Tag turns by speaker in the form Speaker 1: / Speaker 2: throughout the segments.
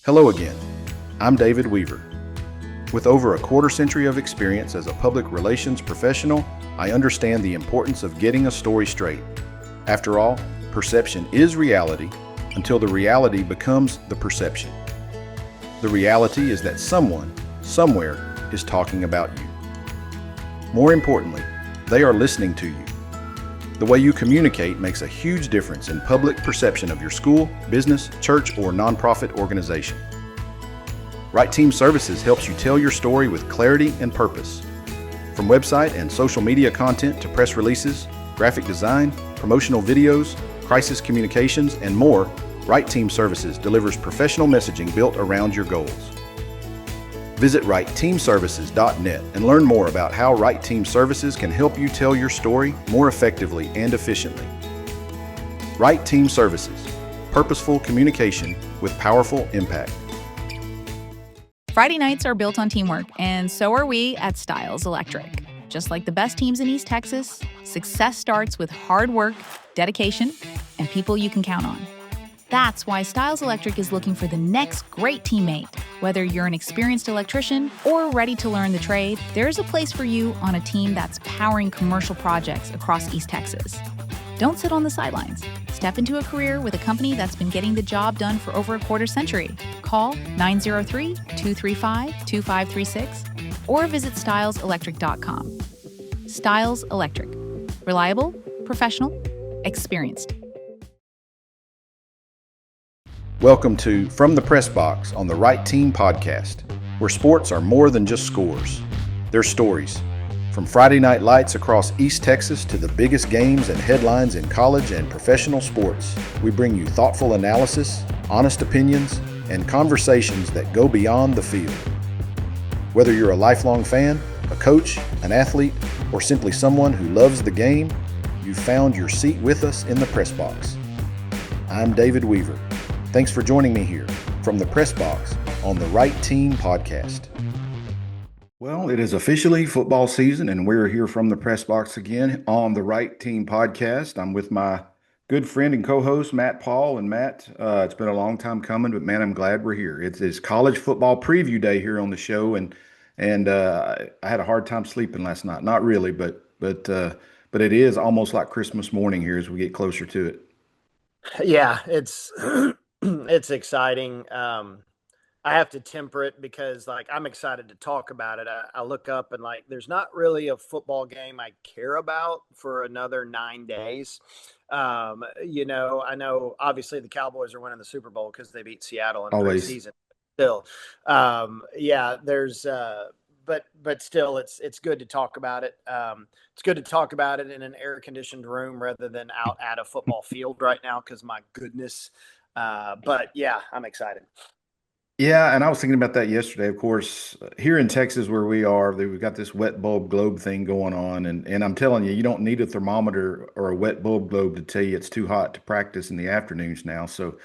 Speaker 1: Hello again. I'm David Weaver. With over a quarter century of experience as a public relations professional, I understand the importance of getting a story straight. After all, perception is reality until the reality becomes the perception. The reality is that someone, somewhere, is talking about you. More importantly, they are listening to you. The way you communicate makes a huge difference in public perception of your school, business, church, or nonprofit organization. Right Team Services helps you tell your story with clarity and purpose. From website and social media content to press releases, graphic design, promotional videos, crisis communications, and more, Right Team Services delivers professional messaging built around your goals. Visit rightteamservices.net and learn more about how Right Team Services can help you tell your story more effectively and efficiently. Right Team Services, purposeful communication with powerful impact.
Speaker 2: Friday nights are built on teamwork, and so are we at Styles Electric. Just like the best teams in East Texas, success starts with hard work, dedication, and people you can count on. That's why Styles Electric is looking for the next great teammate. Whether you're an experienced electrician or ready to learn the trade, there's a place for you on a team that's powering commercial projects across East Texas. Don't sit on the sidelines. Step into a career with a company that's been getting the job done for over a quarter century. Call 903-235-2536 or visit styleselectric.com. Styles Electric. Reliable, professional, experienced.
Speaker 1: Welcome to From the Press Box on the Right Team podcast, where sports are more than just scores. They're stories. From Friday night lights across East Texas to the biggest games and headlines in college and professional sports, we bring you thoughtful analysis, honest opinions, and conversations that go beyond the field. Whether you're a lifelong fan, a coach, an athlete, or simply someone who loves the game, you've found your seat with us in the press box. I'm David Weaver. Thanks for joining me here from the Press Box on the Right Team podcast. Well, it is officially football season, and we're here from the Press Box again on the Right Team podcast. I'm with my good friend and co-host, Matt Paul. And Matt, it's been a long time coming, but man, I'm glad we're here. It's college football preview day here on the show, and I had a hard time sleeping last night. Not really, but it is almost like Christmas morning here as we get closer to it.
Speaker 3: Yeah, it's it's exciting. I have to temper it because I'm excited to talk about it. I look up and there's not really a football game I care about for another 9 days. I know obviously the Cowboys are winning the Super Bowl because they beat Seattle in preseason. Still, there's but still it's good to talk about it. It's good to talk about it in an air conditioned room rather than out at a football field right now, because my goodness. But yeah, I'm excited.
Speaker 1: Yeah, and I was thinking about that yesterday. Of course, here in Texas where we are, we've got this wet bulb globe thing going on, and I'm telling you, you don't need a thermometer or a wet bulb globe to tell you it's too hot to practice in the afternoons now. So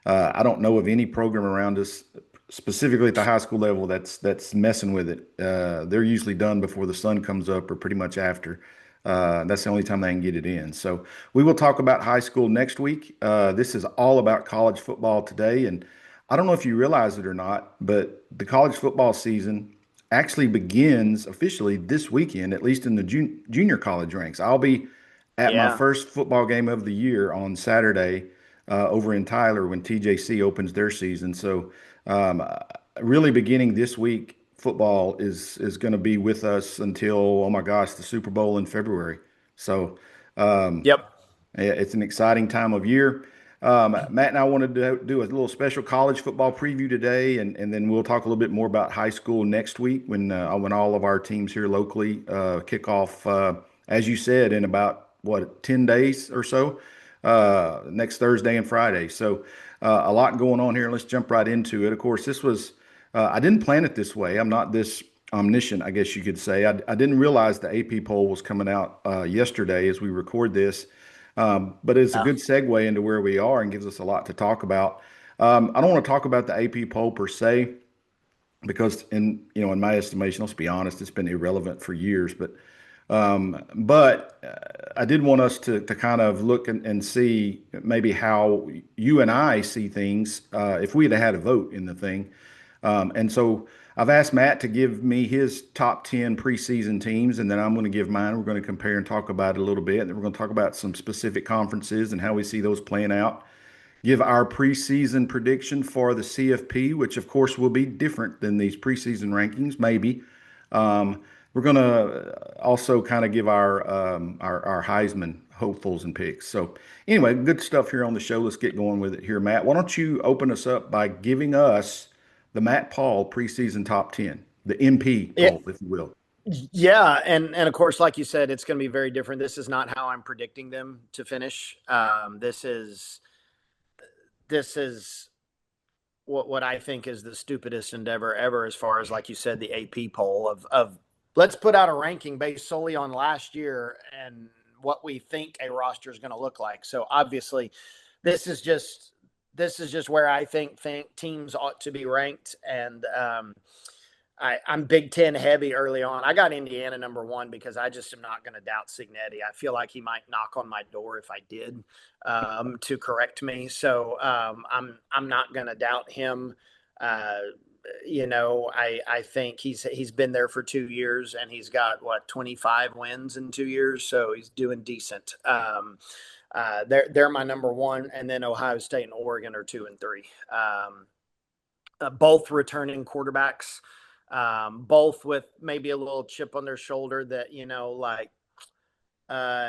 Speaker 1: I don't know of any program around us, specifically at the high school level, that's messing with it. They're usually done before the sun comes up or pretty much after. That's the only time they can get it in. So we will talk about high school next week. This is all about college football today. And I don't know if you realize it or not, but the college football season actually begins officially this weekend, at least in the junior college ranks. I'll be at my first football game of the year on Saturday over in Tyler when TJC opens their season. So really beginning this week, football is going to be with us until, oh my gosh, the Super Bowl in February. So it's an exciting time of year. Matt and I wanted to do a little special college football preview today, and then we'll talk a little bit more about high school next week when all of our teams here locally kick off, as you said, in about 10 days or so, next Thursday and Friday. So a lot going on here. Let's jump right into it. Of course, this was I didn't plan it this way. I'm not this omniscient, I guess you could say. I didn't realize the AP poll was coming out yesterday as we record this. But it's a good segue into where we are and gives us a lot to talk about. I don't want to talk about the AP poll per se, because in my estimation, let's be honest, it's been irrelevant for years. But But I did want us to kind of look and see maybe how you and I see things if we had a vote in the thing. And so I've asked Matt to give me his top 10 preseason teams, and then I'm going to give mine. We're going to compare and talk about it a little bit. And then we're going to talk about some specific conferences and how we see those playing out. Give our preseason prediction for the CFP, which of course will be different than these preseason rankings, maybe. We're going to also kind of give our Heisman hopefuls and picks. So anyway, good stuff here on the show. Let's get going with it here, Matt. Why don't you open us up by giving us the Matt Paul preseason top 10, the MP
Speaker 3: Yeah,
Speaker 1: poll, if you will.
Speaker 3: yeah, and of course, like you said, it's going to be very different. This is not how I'm predicting them to finish. This is what I think is the stupidest endeavor ever, as far as, like you said, the AP poll of let's put out a ranking based solely on last year and what we think a roster is going to look like. So obviously, this is just this is just where I think teams ought to be ranked, and I'm Big Ten heavy early on. I got Indiana number one because I just am not going to doubt Signetti. I feel like he might knock on my door if I did, to correct me. So I'm not going to doubt him. Uh, I think he's been there for 2 years, and he's got what, 25 wins in 2 years, so he's doing decent. They're my number one, and then Ohio State and Oregon are two and three. Both returning quarterbacks, both with maybe a little chip on their shoulder that, like,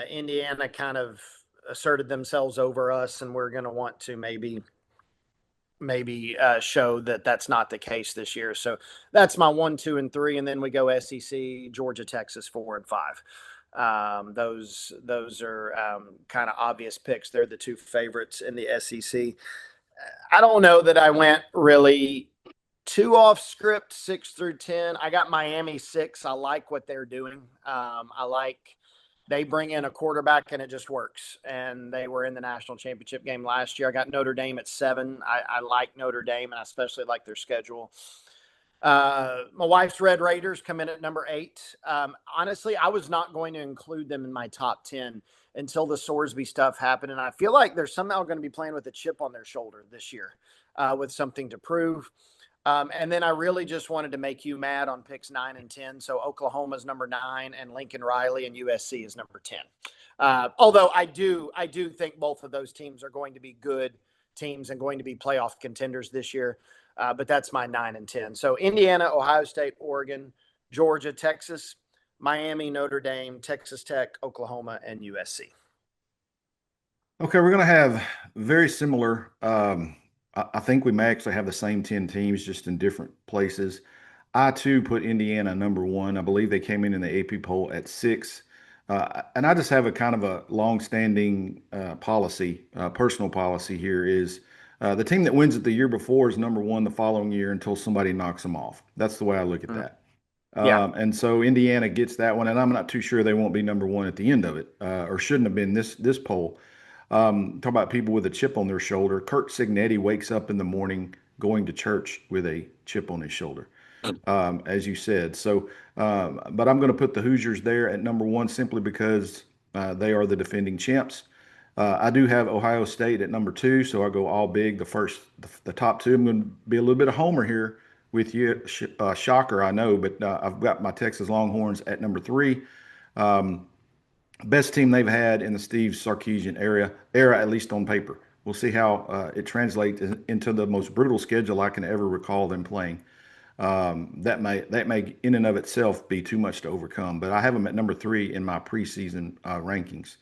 Speaker 3: Indiana kind of asserted themselves over us, and we're going to want to maybe show that that's not the case this year. So that's my 1, 2, and 3, and then we go SEC, Georgia, Texas, 4 and 5. Those are kind of obvious picks. They're the two favorites in the SEC. I don't know that I went really too off script, 6 through 10. I got Miami 6. I like what they're doing. I like they bring in a quarterback and it just works. And they were in the national championship game last year. I got Notre Dame at 7. I like Notre Dame, and I especially like their schedule. My wife's Red Raiders come in at number 8. Honestly, I was not going to include them in my top 10 until the Sorsby stuff happened. And I feel like they're somehow going to be playing with a chip on their shoulder this year, with something to prove. And then I really just wanted to make you mad on picks 9 and 10. So Oklahoma's number 9, and Lincoln Riley and USC is number 10. Although I do think both of those teams are going to be good teams and going to be playoff contenders this year. But that's my 9 and 10. So Indiana, Ohio State, Oregon, Georgia, Texas, Miami, Notre Dame, Texas Tech, Oklahoma, and USC.
Speaker 1: Okay, we're going to have very similar. I think we may actually have the same 10 teams, just in different places. I too put Indiana number one. I believe they came in the AP poll at 6. And I just have a kind of a long-standing policy, personal policy here is the team that wins it the year before is number one the following year until somebody knocks them off. That's the way I look at that.
Speaker 3: Yeah.
Speaker 1: And so Indiana gets that one, and I'm not too sure they won't be number one at the end of it, or shouldn't have been this poll. Talk about people with a chip on their shoulder. Kurt Signetti wakes up in the morning going to church with a chip on his shoulder, as you said. So, but I'm going to put the Hoosiers there at number one simply because they are the defending champs. I do have Ohio State at number 2, so I go all big. The top 2. I'm going to be a little bit of homer here with you. Shocker, I know, but I've got my Texas Longhorns at number 3. Best team they've had in the Steve Sarkisian era, at least on paper. We'll see how it translates into the most brutal schedule I can ever recall them playing. That may in and of itself be too much to overcome, but I have them at number 3 in my preseason rankings.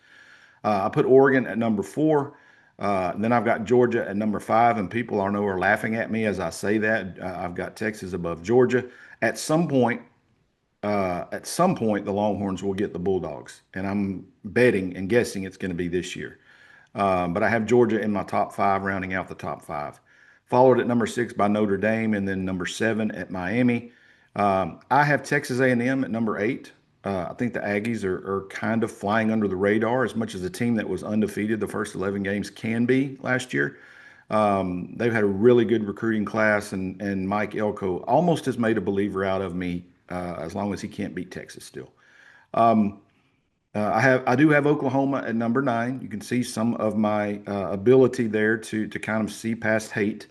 Speaker 1: I put Oregon at number 4. Then I've got Georgia at number 5, and people I know are laughing at me as I say that. I've got Texas above Georgia. At some point, the Longhorns will get the Bulldogs, and I'm betting and guessing it's going to be this year. But I have Georgia in my top 5, rounding out the top 5. Followed at number 6 by Notre Dame, and then number 7 at Miami. I have Texas A&M at number 8. I think the Aggies are kind of flying under the radar as much as a team that was undefeated the first 11 games can be last year. They've had a really good recruiting class, and Mike Elko almost has made a believer out of me as long as he can't beat Texas still. I do have Oklahoma at number 9. You can see some of my ability there to kind of see past hate.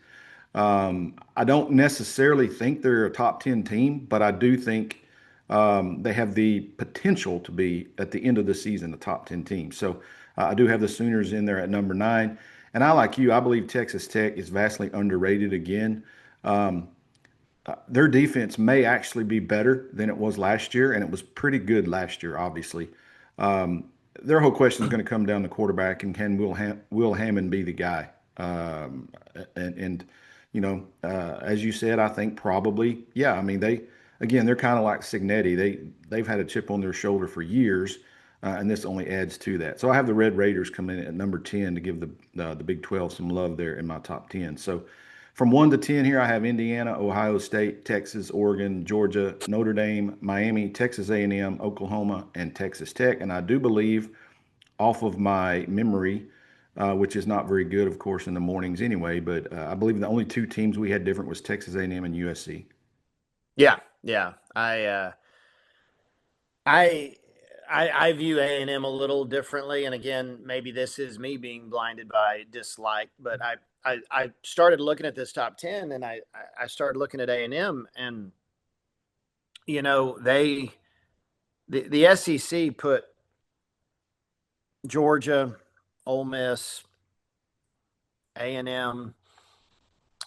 Speaker 1: I don't necessarily think they're a top 10 team, but I do think they have the potential to be at the end of the season a top 10 team. So I do have the Sooners in there at number 9. And I, like you, I believe Texas Tech is vastly underrated again. Um, their defense may actually be better than it was last year, and it was pretty good last year, obviously. Um, their whole question is going to come down to quarterback and can Will Hammond be the guy? Um, and as you said, I think probably, yeah. I mean, they're kind of like Signetti. They've had a chip on their shoulder for years, and this only adds to that. So I have the Red Raiders coming in at number 10 to give the Big 12 some love there in my top 10. So from 1 to 10 here, I have Indiana, Ohio State, Texas, Oregon, Georgia, Notre Dame, Miami, Texas A&M, Oklahoma, and Texas Tech. And I do believe, off of my memory, which is not very good, of course, in the mornings anyway, but I believe the only two teams we had different was Texas A&M and USC.
Speaker 3: Yeah, yeah. I I view A&M a little differently, and again, maybe this is me being blinded by dislike, but I started looking at this top 10, and I started looking at A&M, and they the SEC put Georgia, Ole Miss, A&M,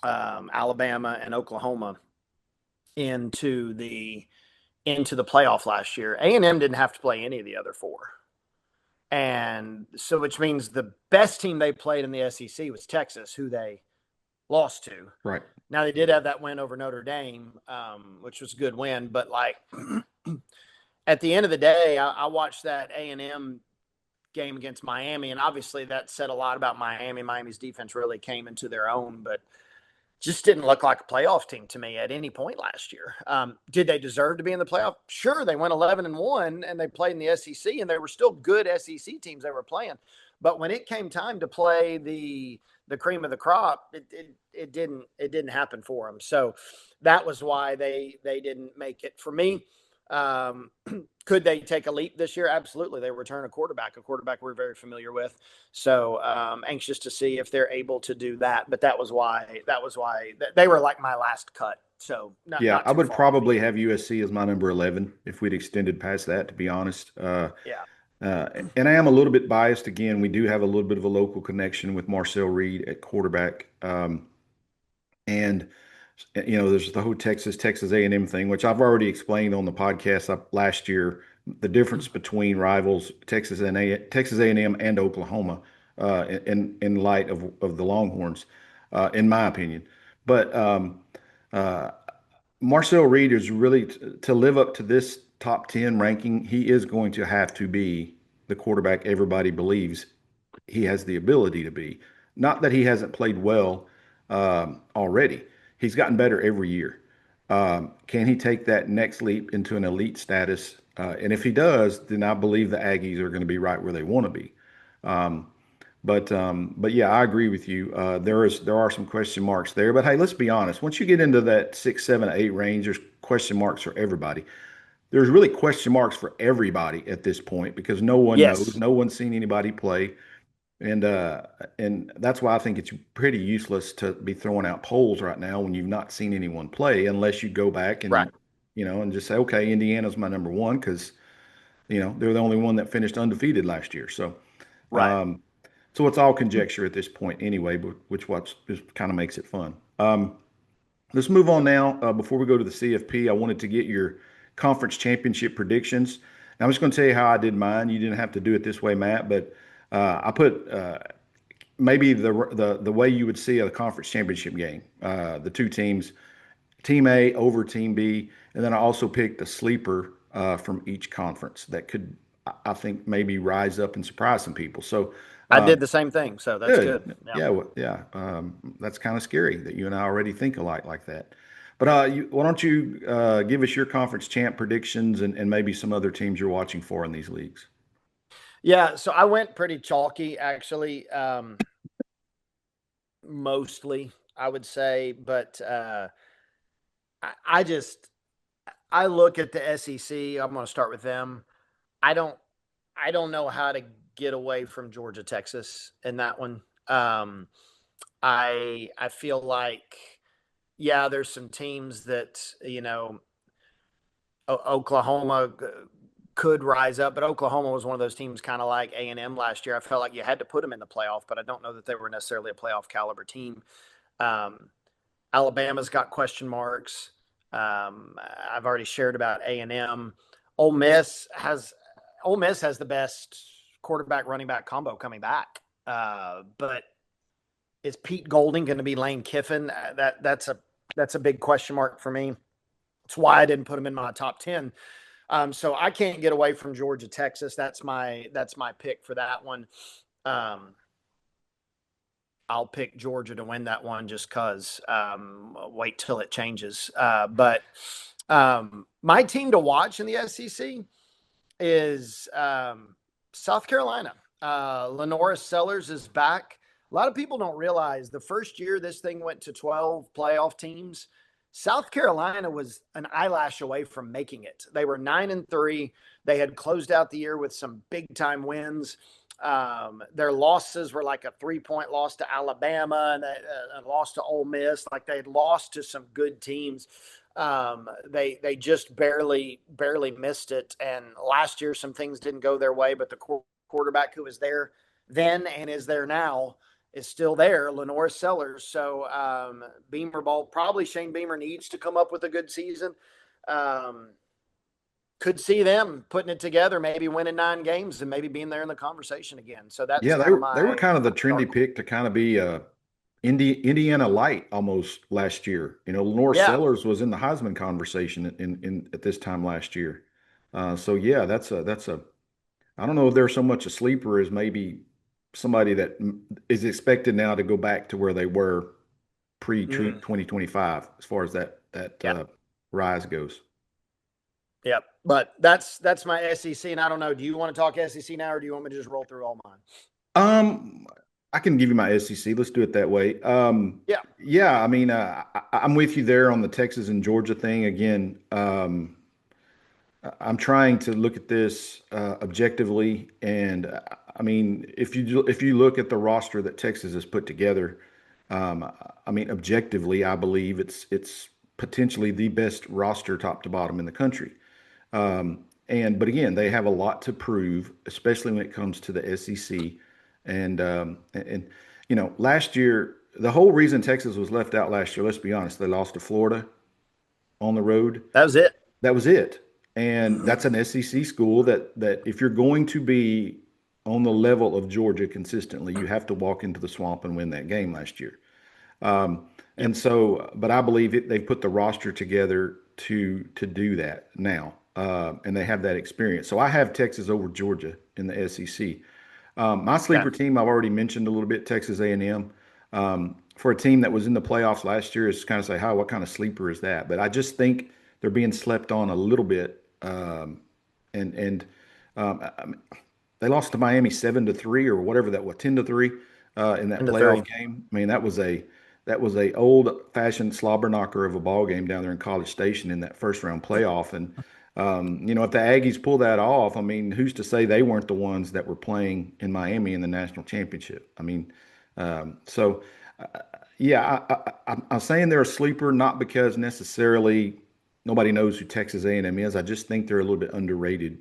Speaker 3: Alabama, and Oklahoma into the playoff last year. A&M didn't have to play any of the other four. And so, which means the best team they played in the SEC was Texas, who they lost to.
Speaker 1: Right.
Speaker 3: Now, they did have that win over Notre Dame, which was a good win. But, like, at the end of the day, I watched that A&M game against Miami, and obviously that said a lot about Miami. Miami's defense really came into their own, but just didn't look like a playoff team to me at any point last year. Did they deserve to be in the playoff? Sure, they went 11-1, and they played in the SEC, and they were still good SEC teams they were playing. But when it came time to play the cream of the crop, it didn't happen for them. So that was why they didn't make it. For me, could they take a leap this year? Absolutely. They return a quarterback we're very familiar with. So anxious to see if they're able to do that. But that was why they were like my last cut. So
Speaker 1: Yeah,
Speaker 3: not
Speaker 1: I
Speaker 3: too
Speaker 1: would
Speaker 3: far off
Speaker 1: probably
Speaker 3: either.
Speaker 1: have USC as my number 11 if we'd extended past that, to be honest.
Speaker 3: Yeah.
Speaker 1: And I am a little bit biased. Again, we do have a little bit of a local connection with Marcel Reed at quarterback. And there's the whole Texas A&M thing, which I've already explained on the podcast last year. The difference between rivals Texas A&M and Oklahoma, in light of the Longhorns, in my opinion. But uh, Marcel Reed is really to live up to this top 10 ranking. He is going to have to be the quarterback everybody believes he has the ability to be. Not that he hasn't played well already. He's gotten better every year. Can he take that next leap into an elite status? And if he does, then I believe the Aggies are going to be right where they want to be. Um, but yeah, I agree with you. There are some question marks there. But hey, let's be honest. Once you get into that 6, 7, 8 range, there's question marks for everybody. There's really question marks for everybody at this point because no one knows.
Speaker 3: Yes.
Speaker 1: No one's seen anybody play. And that's why I think it's pretty useless to be throwing out polls right now when you've not seen anyone play, unless you go back
Speaker 3: Right.
Speaker 1: and just say, okay, Indiana's my number 1 because they're the only one that finished undefeated last year. So,
Speaker 3: Right.
Speaker 1: um, so it's all conjecture at this point anyway, but which what just kind of makes it fun. Let's move on now. Before we go to the CFP, I wanted to get your conference championship predictions. And I'm just going to tell you how I did mine. You didn't have to do it this way, Matt, but I put maybe the way you would see a conference championship game. The two teams, Team A over Team B, and then I also picked a sleeper from each conference that could, I think, maybe rise up and surprise some people. So
Speaker 3: I did the same thing. So that's good.
Speaker 1: good.
Speaker 3: Yeah.
Speaker 1: Yeah, well, yeah. That's kind of scary that you and I already think alike like that. But why don't you give us your conference champ predictions and maybe some other teams you're watching for in these leagues?
Speaker 3: Yeah. So I went pretty chalky, actually. Mostly, I would say. But I just, I look at the SEC. I'm going to start with them. I don't. I don't know how to get away from Georgia, Texas in that one. I feel like, yeah, there's some teams that, Oklahoma could rise up, but Oklahoma was one of those teams kind of like A&M last year. I felt like you had to put them in the playoff, but I don't know that they were necessarily a playoff caliber team. Um, Alabama's got question marks. I've already shared about A&M. Ole Miss has Ole Miss has the best quarterback running back combo coming back. But is Pete Golding going to be Lane Kiffin? That's a big question mark for me. That's why I didn't put him in my top 10. So I can't get away from Georgia, Texas. That's my pick for that one. I'll pick Georgia to win that one just because. Wait till it changes. But my team to watch in the SEC is South Carolina. Lenora Sellers is back. A lot of people don't realize the first year this thing went to 12 playoff teams, South Carolina was an eyelash away from making it. They were 9-3. They had closed out the year with some big time wins. Their losses were like a 3-point loss to Alabama and a loss to Ole Miss. Like they had lost to some good teams. They just barely missed it. And last year, some things didn't go their way, but the quarterback who was there then and is there now is still there, Lenora Sellers. So Beamer ball, probably Shane Beamer needs to come up with a good season. Could see them putting it together, maybe winning 9 games and maybe being there in the conversation again. So that's
Speaker 1: Yeah,
Speaker 3: kind of
Speaker 1: they were
Speaker 3: my
Speaker 1: kind of the trendy pick to kind of be Indiana light almost last year. Lenore
Speaker 3: yeah.
Speaker 1: Sellers was in the Heisman conversation in at this time last year. So yeah, that's a I don't know if they're so much a sleeper as maybe somebody that is expected now to go back to where they were pre
Speaker 3: Mm,
Speaker 1: 2025 as far as that
Speaker 3: yeah.
Speaker 1: rise goes.
Speaker 3: Yep. But that's my SEC. And I don't know, do you want to talk SEC now or do you want me to just roll through all mine?
Speaker 1: Um, I can give you my SEC. Let's do it that way.
Speaker 3: Yeah.
Speaker 1: Yeah, I mean, I'm with you there on the Texas and Georgia thing. Again, I'm trying to look at this objectively, and I mean, if you look at the roster that Texas has put together, I mean, objectively, I believe it's potentially the best roster top to bottom in the country. But again, they have a lot to prove, especially when it comes to the SEC. And last year, the whole reason Texas was left out last year, let's be honest, they lost to Florida on the road.
Speaker 3: That was it.
Speaker 1: That was it. And that's an SEC school that if you're going to be on the level of Georgia consistently, you have to walk into the swamp and win that game last year.
Speaker 3: Yep.
Speaker 1: But I believe they've put the roster together to do that now, and they have that experience. So I have Texas over Georgia in the SEC. My
Speaker 3: Okay.
Speaker 1: sleeper team I've already mentioned a little bit, Texas A&M. For a team that was in the playoffs last year, is kind of say, "How? What kind of sleeper is that?" But I just think they're being slept on a little bit, and they lost to Miami 7-3 or whatever that was, 10-3 in that
Speaker 3: Into 3.
Speaker 1: playoff game. I mean, that was a old fashioned slobber knocker of a ball game down there in College Station in that first round playoff. And if the Aggies pull that off, I mean, who's to say they weren't the ones that were playing in Miami in the national championship? I mean, so yeah, I'm saying they're a sleeper, not because necessarily nobody knows who Texas A&M is. I just think they're a little bit underrated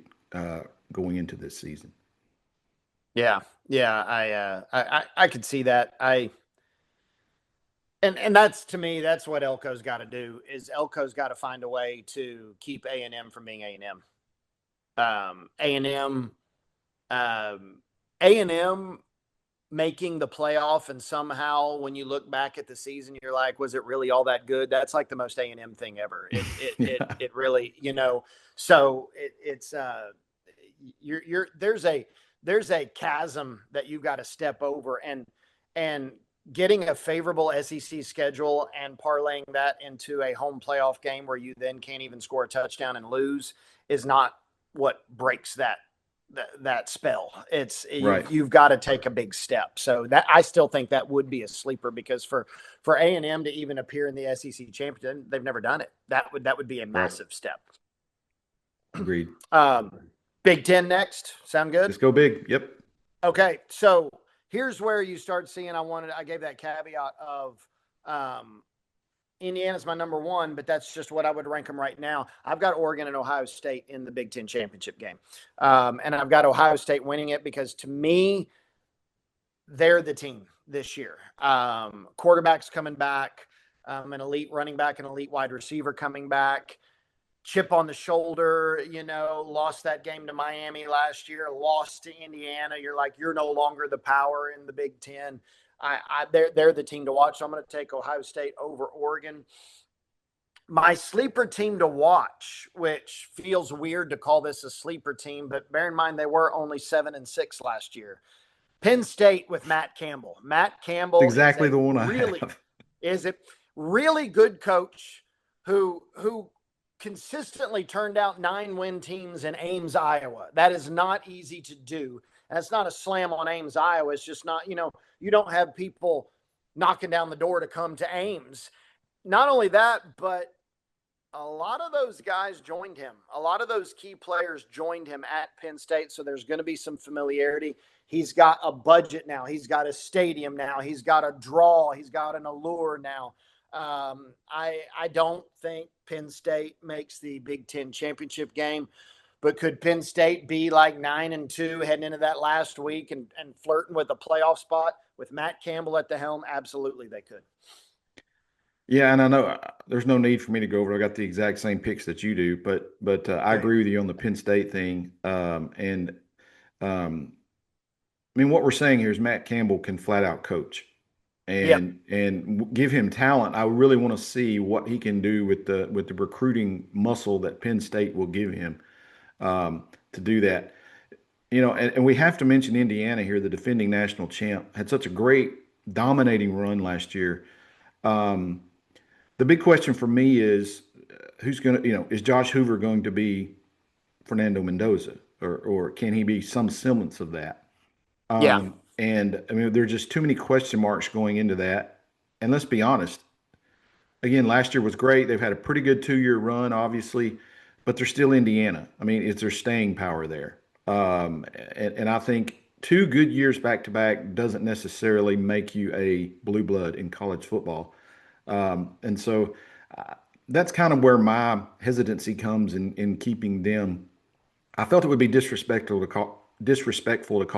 Speaker 1: going into this season.
Speaker 3: Yeah. Yeah. I could see that. And that's, to me, that's what Elko's got to do is Elko's got to find a way to keep A&M from being A&M. A&M, A&M making the playoff, and somehow when you look back at the season, you're like, was it really all that good? That's like the most A&M thing ever. It really, so it's there's a chasm that you've got to step over, and getting a favorable SEC schedule and parlaying that into a home playoff game where you then can't even score a touchdown and lose is not what breaks that spell. It's
Speaker 1: Right.
Speaker 3: you've got to take a big step. So that, I still think that would be a sleeper, because for A&M to even appear in the SEC championship, they've never done it. That would be a
Speaker 1: Right.
Speaker 3: massive step.
Speaker 1: Agreed.
Speaker 3: Big Ten next. Sound good?
Speaker 1: Just go big. Yep.
Speaker 3: Okay, so here's where you start seeing. I gave that caveat of um, Indiana's my number one, but that's just what I would rank them right now. I've got Oregon and Ohio State in the Big Ten championship game, and I've got Ohio State winning it because to me, they're the team this year. Quarterback's coming back, an elite running back, an elite wide receiver coming back. Chip on the shoulder, lost that game to Miami last year, lost to Indiana. You're like, you're no longer the power in the Big Ten. They're the team to watch. So I'm going to take Ohio State over Oregon. My sleeper team to watch, which feels weird to call this a sleeper team, but bear in mind they were only 7-6 last year. Penn State with Matt Campbell. Matt Campbell
Speaker 1: Exactly the one I have.
Speaker 3: Is a really good coach who consistently turned out 9-win teams in Ames, Iowa. That is not easy to do. And it's not a slam on Ames, Iowa. It's just not, you don't have people knocking down the door to come to Ames. Not only that, but a lot of those guys joined him. A lot of those key players joined him at Penn State. So there's going to be some familiarity. He's got a budget now. He's got a stadium now. He's got a draw. He's got an allure now. I don't think Penn State makes the Big Ten championship game, but could Penn State be like 9-2 heading into that last week and flirting with a playoff spot with Matt Campbell at the helm? Absolutely, they could.
Speaker 1: Yeah, and I know there's no need for me to go over. I got the exact same picks that you do, but I agree with you on the Penn State thing. I mean, what we're saying here is Matt Campbell can flat out coach and give him talent. I really want to see what he can do with the recruiting muscle that Penn State will give him to do that. And we have to mention Indiana here, the defending national champ, had such a great dominating run last year. The big question for me is who's going to, is Josh Hoover going to be Fernando Mendoza or can he be some semblance of that?
Speaker 3: Yeah.
Speaker 1: And I mean, there's just too many question marks going into that. And let's be honest, again, last year was great. They've had a pretty good 2-year run, obviously, but they're still Indiana. I mean, it's their staying power there. And I think 2 good years back to back doesn't necessarily make you a blue blood in college football. And so that's kind of where my hesitancy comes in keeping them. I felt it would be disrespectful to call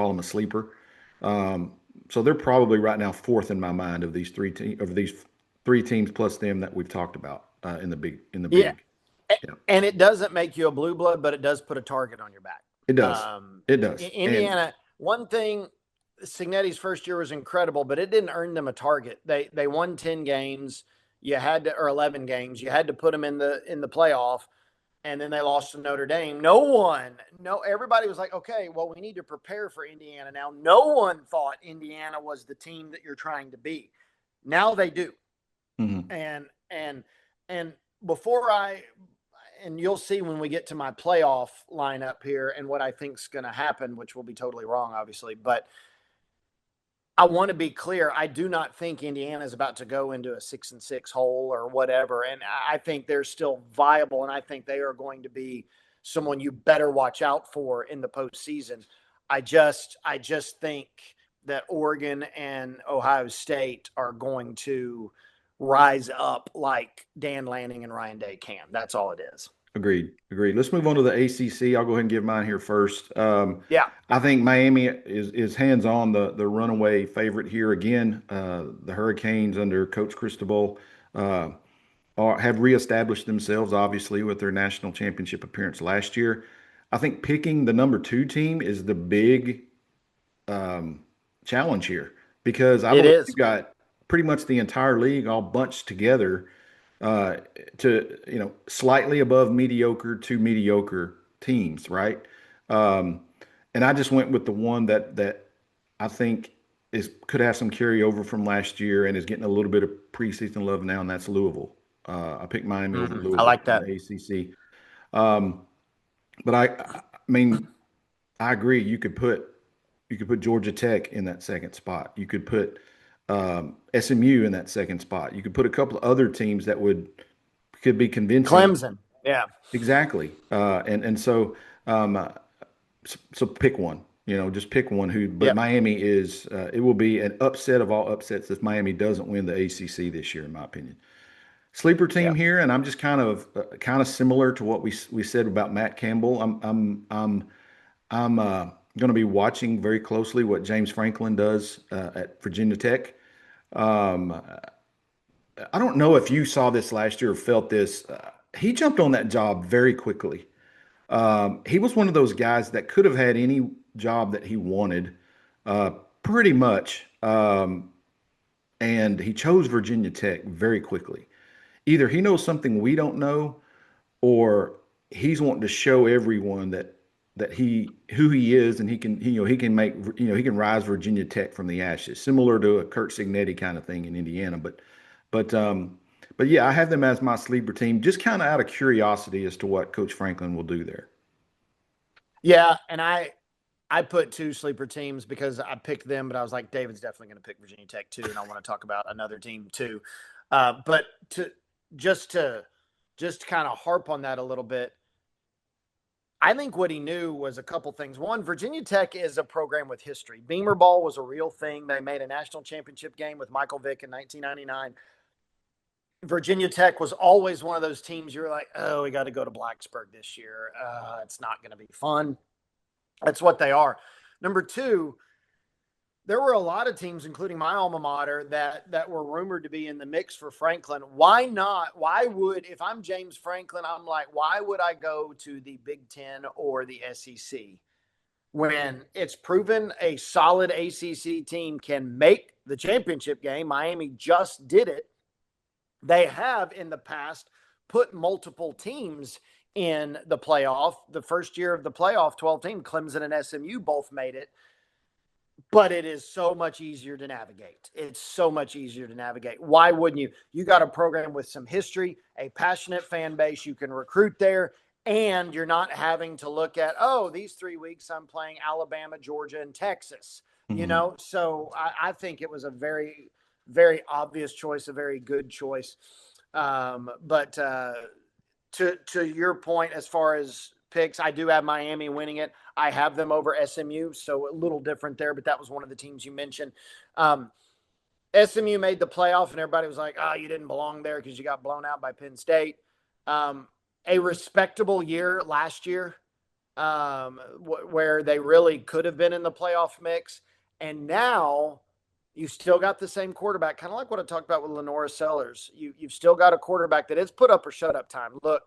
Speaker 1: them a sleeper. So they're probably right now fourth in my mind of these three teams plus them that we've talked about in the big.
Speaker 3: Yeah.
Speaker 1: Yeah.
Speaker 3: And it doesn't make you a blue blood, but it does put a target on your back.
Speaker 1: It does. It does.
Speaker 3: Indiana, one thing, Cignetti's first year was incredible, but it didn't earn them a target. They won 10 games. Or 11 games. You had to put them in the playoff. And then they lost to Notre Dame. Everybody was like, okay, well, we need to prepare for Indiana now. No one thought Indiana was the team that you're trying to be. Now they do.
Speaker 1: Mm-hmm.
Speaker 3: And and you'll see when we get to my playoff lineup here and what I think is going to happen, which will be totally wrong, obviously. But I want to be clear. I do not think Indiana is about to go into a 6-6 hole or whatever. And I think they're still viable. And I think they are going to be someone you better watch out for in the postseason. I just think that Oregon and Ohio State are going to rise up like Dan Lanning and Ryan Day can. That's all it is.
Speaker 1: Agreed. Let's move on to the ACC. I'll go ahead and give mine here first. I think Miami is hands on the runaway favorite here again. The Hurricanes under Coach Cristobal have reestablished themselves, obviously, with their national championship appearance last year. I think picking the number 2 team is the big challenge here because I believe you've got pretty much the entire league all bunched together to slightly above mediocre to mediocre teams, right? And I just went with the one that I think could have some carryover from last year and is getting a little bit of preseason love now, and that's Louisville. I picked Miami over Louisville.
Speaker 3: I like that.
Speaker 1: In the ACC. But I mean, I agree. You could put Georgia Tech in that second spot. You could put SMU in that second spot. You could put a couple of other teams that could be convincing.
Speaker 3: Clemson, yeah,
Speaker 1: exactly. And so So pick one. Just pick one. But
Speaker 3: Yep.
Speaker 1: Miami is. It will be an upset of all upsets if Miami doesn't win the ACC this year, in my opinion. Sleeper team
Speaker 3: Yep.
Speaker 1: here, and I'm just kind of similar to what we said about Matt Campbell. I'm going to be watching very closely what James Franklin does at Virginia Tech. Um, I don't know if you saw this last year or felt this. He jumped on that job very quickly. He was one of those guys that could have had any job that he wanted, uh, pretty much. And he chose Virginia Tech very quickly. Either he knows something we don't know, or he's wanting to show everyone that he who he is, and he can rise Virginia Tech from the ashes, similar to a Kurt Signetti kind of thing in Indiana. But um, but yeah, I have them as my sleeper team, just kind of out of curiosity as to what Coach Franklin will do there.
Speaker 3: Yeah, and I put two sleeper teams because I picked them, but I was like, David's definitely going to pick Virginia Tech too, and I want to talk about another team too. But just to just kind of harp on that a little bit, I think what he knew was a couple things. One, Virginia Tech is a program with history. Beamer ball was a real thing. They made a national championship game with Michael Vick in 1999. Virginia Tech was always one of those teams you were like, oh, we got to go to Blacksburg this year. It's not going to be fun. That's what they are. Number two, there were a lot of teams, including my alma mater, that were rumored to be in the mix for Franklin. Why not? Why would, if I'm James Franklin, I'm like, why would I go to the Big Ten or the SEC when it's proven a solid ACC team can make the championship game? Miami just did it. They have in the past put multiple teams in the playoff. The first year of the playoff, 12 team, Clemson and SMU both made it. But it is so much easier to navigate. It's so much easier to navigate. Why wouldn't you? You got a program with some history, a passionate fan base. You can recruit there, and you're not having to look at, oh, these 3 weeks I'm playing Alabama, Georgia, and Texas.
Speaker 1: Mhm.
Speaker 3: So I think it was a very, very obvious choice, a very good choice. But to your point, as far as picks, I do have Miami winning it. I have them over SMU, so a little different there, but that was one of the teams you mentioned. Um, SMU made the playoff, and everybody was like, oh, you didn't belong there because you got blown out by Penn State. Um, a respectable year last year, where they really could have been in the playoff mix. And now you still got the same quarterback, kind of like what I talked about with Lenora Sellers. You've still got a quarterback that is put up or shut up time. Look,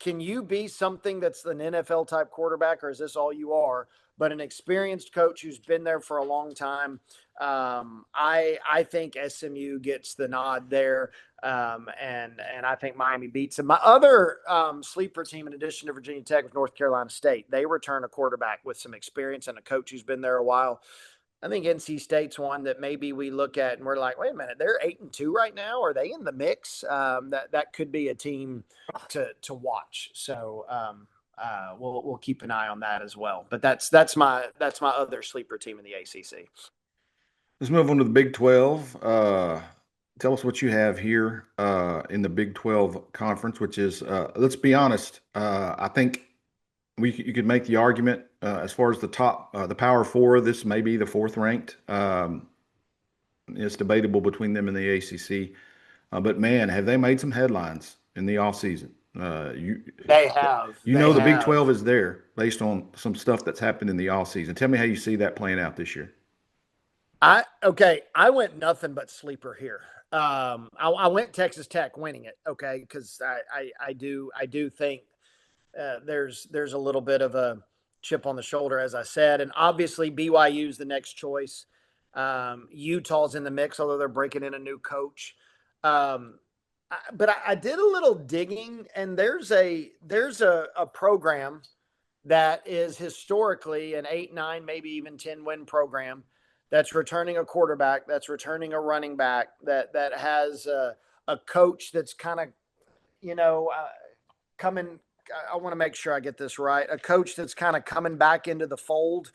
Speaker 3: can you be something that's an NFL type quarterback, or is this all you are? But an experienced coach who's been there for a long time. I think SMU gets the nod there, and I think Miami beats them. My other sleeper team, in addition to Virginia Tech, with North Carolina State, they return a quarterback with some experience and a coach who's been there a while. I think NC State's one that maybe we look at and we're like, wait a minute, they're 8-2 right now. Are they in the mix? That could be a team to watch. So we'll keep an eye on that as well. But that's my other sleeper team in the ACC.
Speaker 1: Let's move on to the Big 12. Tell us what you have here in the Big 12 conference, which is, let's be honest, I think you could make the argument as far as the Power Four. This may be the fourth ranked. It's debatable between them and the ACC, but man, have they made some headlines in the offseason. You
Speaker 3: They have.
Speaker 1: the Big 12 is there based on some stuff that's happened in the offseason. Tell me how you see that playing out this year.
Speaker 3: I went nothing but sleeper here. I went Texas Tech winning it. Okay, because I do think there's a little bit of a chip on the shoulder, as I said, and obviously BYU's the next choice. Utah's in the mix, although they're breaking in a new coach. But I did a little digging, and there's a program that is historically an 8, 9, maybe even 10 win program that's returning a quarterback, that's returning a running back, that has a coach that's kind of, coming. I want to make sure I get this right. A coach that's kind of coming back into the fold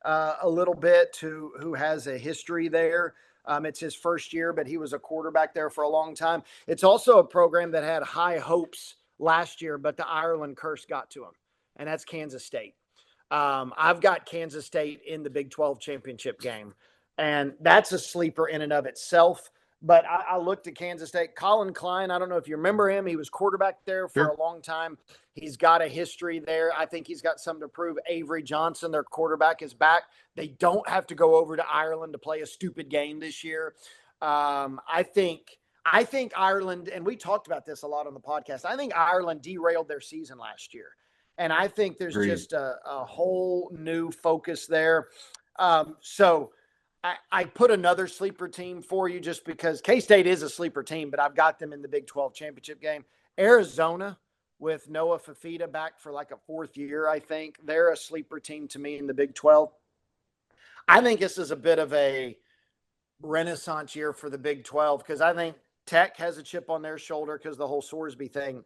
Speaker 3: a little bit, who has a history there. It's his first year, but he was a quarterback there for a long time. It's also a program that had high hopes last year, but the Ireland curse got to him, and that's Kansas State. I've got Kansas State in the Big 12 championship game, and that's a sleeper in and of itself. But I looked at Kansas State. Colin Klein, I don't know if you remember him. He was quarterback there for
Speaker 1: Sure.
Speaker 3: a long time. He's got a history there. I think he's got something to prove. Avery Johnson, their quarterback, is back. They don't have to go over to Ireland to play a stupid game this year. I think Ireland, and we talked about this a lot on the podcast. I think Ireland derailed their season last year. And I think there's
Speaker 1: Agreed.
Speaker 3: just a whole new focus there. So I put another sleeper team for you just because K-State is a sleeper team, but I've got them in the Big 12 championship game. Arizona with Noah Fafita back for like a fourth year, I think. They're a sleeper team to me in the Big 12. I think this is a bit of a renaissance year for the Big 12 because I think Tech has a chip on their shoulder because the whole Sorsby thing.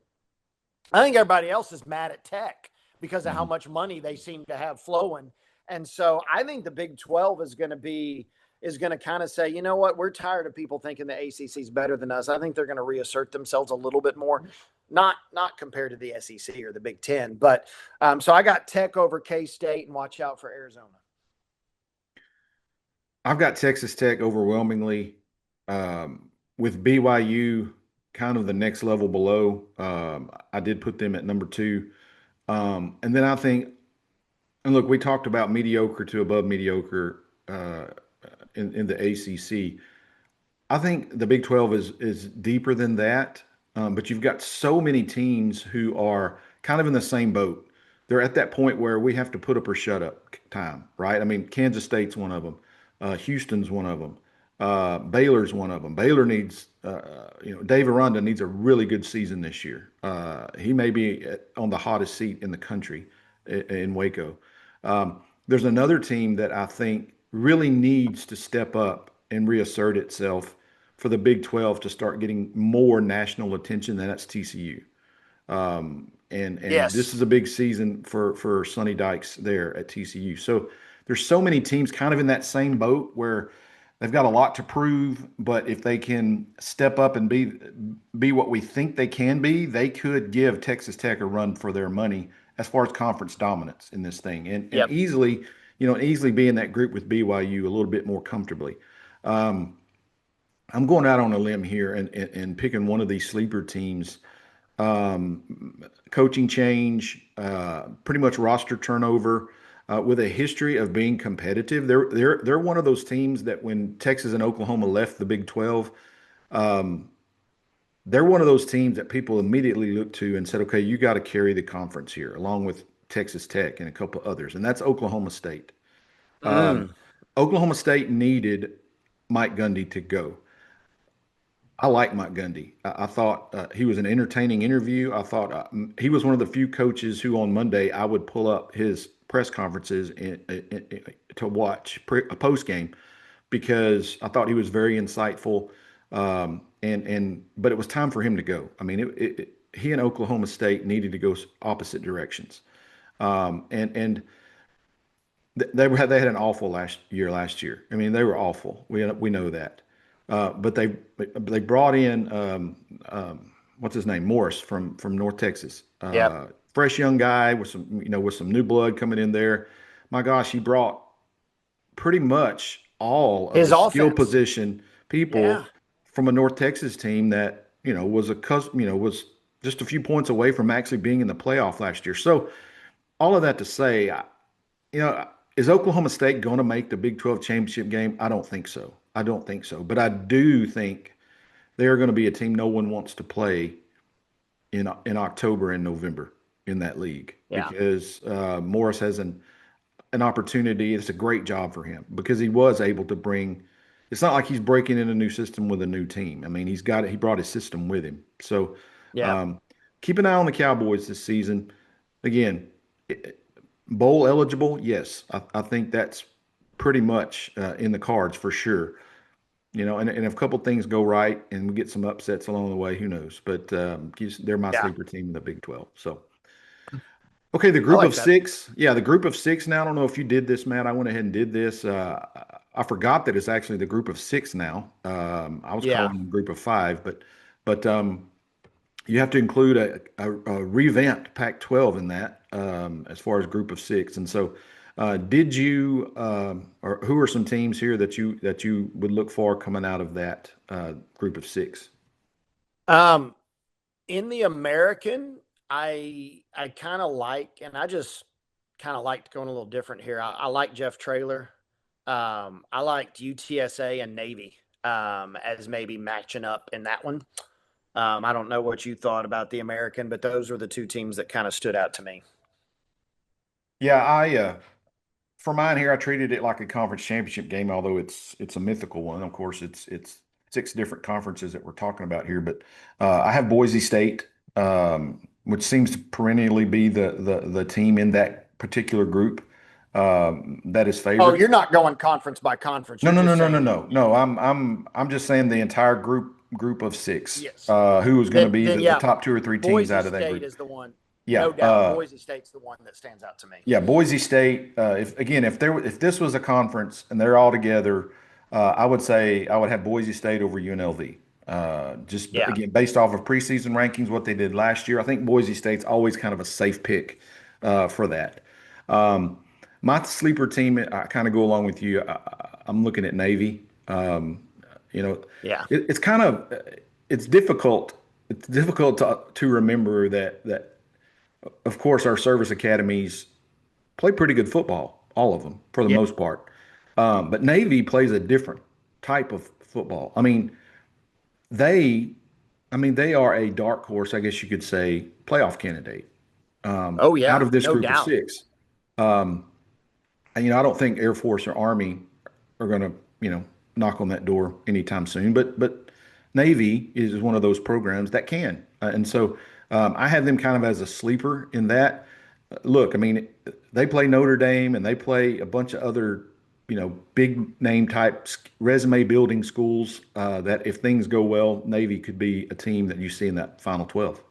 Speaker 3: I think everybody else is mad at Tech because of how
Speaker 1: Mhm.
Speaker 3: much money they seem to have flowing. And so I think the Big 12 is going to kind of say, you know what, we're tired of people thinking the ACC is better than us. I think they're going to reassert themselves a little bit more, not compared to the SEC or the Big 10, but so I got Tech over K-State and watch out for Arizona.
Speaker 1: I've got Texas Tech overwhelmingly, with BYU kind of the next level below. I did put them at number two. And then I think, and look, we talked about mediocre to above mediocre in the ACC. I think the Big 12 is deeper than that, but you've got so many teams who are kind of in the same boat. They're at that point where we have to put up or shut up time, right? I mean, Kansas State's one of them. Houston's one of them. Baylor's one of them. Baylor needs, Dave Aranda needs a really good season this year. He may be on the hottest seat in the country in Waco. There's another team that I think really needs to step up and reassert itself for the Big 12 to start getting more national attention, and that's TCU. And this
Speaker 3: Yes.
Speaker 1: is a big season for Sonny Dykes there at TCU. So there's so many teams kind of in that same boat where they've got a lot to prove, but if they can step up and be what we think they can be, they could give Texas Tech a run for their money as far as conference dominance in this thing, and
Speaker 3: Yep.
Speaker 1: easily, easily be in that group with BYU a little bit more comfortably. Um, I'm going out on a limb here and picking one of these sleeper teams. Coaching change, pretty much roster turnover, with a history of being competitive. They're one of those teams that when Texas and Oklahoma left the Big 12, they're one of those teams that people immediately looked to and said, okay, you got to carry the conference here, along with Texas Tech and a couple others, and that's Oklahoma State. Um,
Speaker 3: Mm.
Speaker 1: Oklahoma State needed Mike Gundy to go. I like Mike Gundy. I thought he was an entertaining interview. I thought he was one of the few coaches who on Monday I would pull up his press conferences to watch a post game because I thought he was very insightful. But it was time for him to go. I mean, he and Oklahoma State needed to go opposite directions. And they had an awful last year. I mean, they were awful. We know that. But they brought in what's his name, Morris from North Texas.
Speaker 3: Yep.
Speaker 1: Fresh young guy with some new blood coming in there. My gosh, he brought pretty much all of
Speaker 3: His
Speaker 1: the skill
Speaker 3: offense.
Speaker 1: position people
Speaker 3: Yeah.
Speaker 1: from a North Texas team that was just a few points away from actually being in the playoff last year. So all of that to say, you know, is Oklahoma State going to make the Big 12 championship game? I don't think so. I don't think so. But I do think they're going to be a team no one wants to play in October and November in that league
Speaker 3: Yeah.
Speaker 1: because Morris has an opportunity. It's a great job for him because he was able to bring. It's not like he's breaking in a new system with a new team. I mean, he's got it. He brought his system with him. So
Speaker 3: Yeah.
Speaker 1: um, keep an eye on the Cowboys this season. Again, bowl eligible, yes. I think that's pretty much in the cards for sure. And if a couple things go right and we get some upsets along the way, who knows? But they're my
Speaker 3: Yeah.
Speaker 1: sleeper team in the Big 12. So, okay, the
Speaker 3: I
Speaker 1: group
Speaker 3: like
Speaker 1: of
Speaker 3: that.
Speaker 1: six. Yeah, the group of six now. I don't know if you did this, Matt. I went ahead and did this. I forgot that it's actually the group of six now. I was
Speaker 3: Yeah.
Speaker 1: calling them group of five, but you have to include a revamped Pac-12 in that, as far as group of six. And so, did you, or who are some teams here that you would look for coming out of that group of six?
Speaker 3: Um, in the American, I kind of like, and I just kind of liked going a little different here. I like Jeff Traylor. I liked UTSA and Navy as maybe matching up in that one. I don't know what you thought about the American, but those were the two teams that kind of stood out to me.
Speaker 1: Yeah, for mine here, I treated it like a conference championship game, although it's a mythical one. Of course, it's six different conferences that we're talking about here, but I have Boise State, which seems to perennially be the team in that particular group that is
Speaker 3: Oh,
Speaker 1: favored.
Speaker 3: you're not going conference by conference.
Speaker 1: No,
Speaker 3: You're
Speaker 1: no, no,
Speaker 3: just
Speaker 1: no, no,
Speaker 3: saying
Speaker 1: no, no. I'm just saying the entire group of six.
Speaker 3: yes.
Speaker 1: Who is going to be
Speaker 3: Then
Speaker 1: the
Speaker 3: yeah,
Speaker 1: top two or three teams
Speaker 3: Boise
Speaker 1: out of that
Speaker 3: State
Speaker 1: group?
Speaker 3: is the one,
Speaker 1: Yeah.
Speaker 3: no doubt. Boise State's the one that stands out to me.
Speaker 1: Yeah, Boise State. If this was a conference and they're all together, I would say I would have Boise State over UNLV.
Speaker 3: Yeah,
Speaker 1: Again, based off of preseason rankings, what they did last year, I think Boise State's always kind of a safe pick for that. Um, my sleeper team, I kind of go along with you. I'm looking at Navy. You know,
Speaker 3: yeah,
Speaker 1: it's kind of it's difficult. It's difficult to remember that of course our service academies play pretty good football, all of them for the
Speaker 3: yeah,
Speaker 1: most part. But Navy plays a different type of football. They, they are a dark horse, I guess you could say, playoff candidate
Speaker 3: oh
Speaker 1: out
Speaker 3: yeah,
Speaker 1: of this
Speaker 3: no
Speaker 1: group of
Speaker 3: doubt.
Speaker 1: six. And I don't think Air Force or Army are going to, knock on that door anytime soon. But Navy is one of those programs that can, and so I have them kind of as a sleeper in that. Look, they play Notre Dame and they play a bunch of other, big name type resume building schools. That if things go well, Navy could be a team that you see in that Final 12,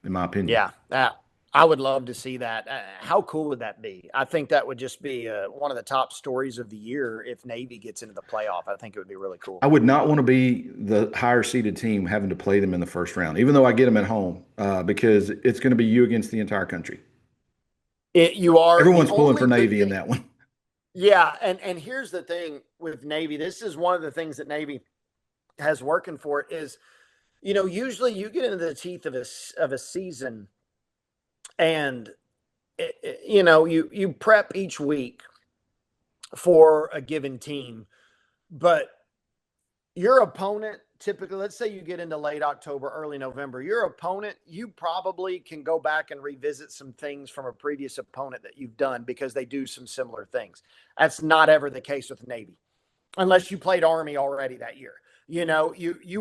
Speaker 1: in my opinion.
Speaker 3: Yeah, I would love to see that. How cool would that be? I think that would just be one of the top stories of the year if Navy gets into the playoff. I think it would be really cool.
Speaker 1: I would not want to be the higher seeded team having to play them in the first round, even though I get them at home, because it's going to be you against the entire country.
Speaker 3: You are the
Speaker 1: Everyone's pulling for
Speaker 3: only good
Speaker 1: Navy in
Speaker 3: thing.
Speaker 1: that one.
Speaker 3: Yeah, and here's the thing with Navy. This is one of the things that Navy has working for it is, usually you get into the teeth of a season and you prep each week for a given team, but your opponent typically, let's say you get into late October, early November, your opponent, you probably can go back and revisit some things from a previous opponent that you've done because they do some similar things. That's not ever the case with Navy, unless you played Army already that year. You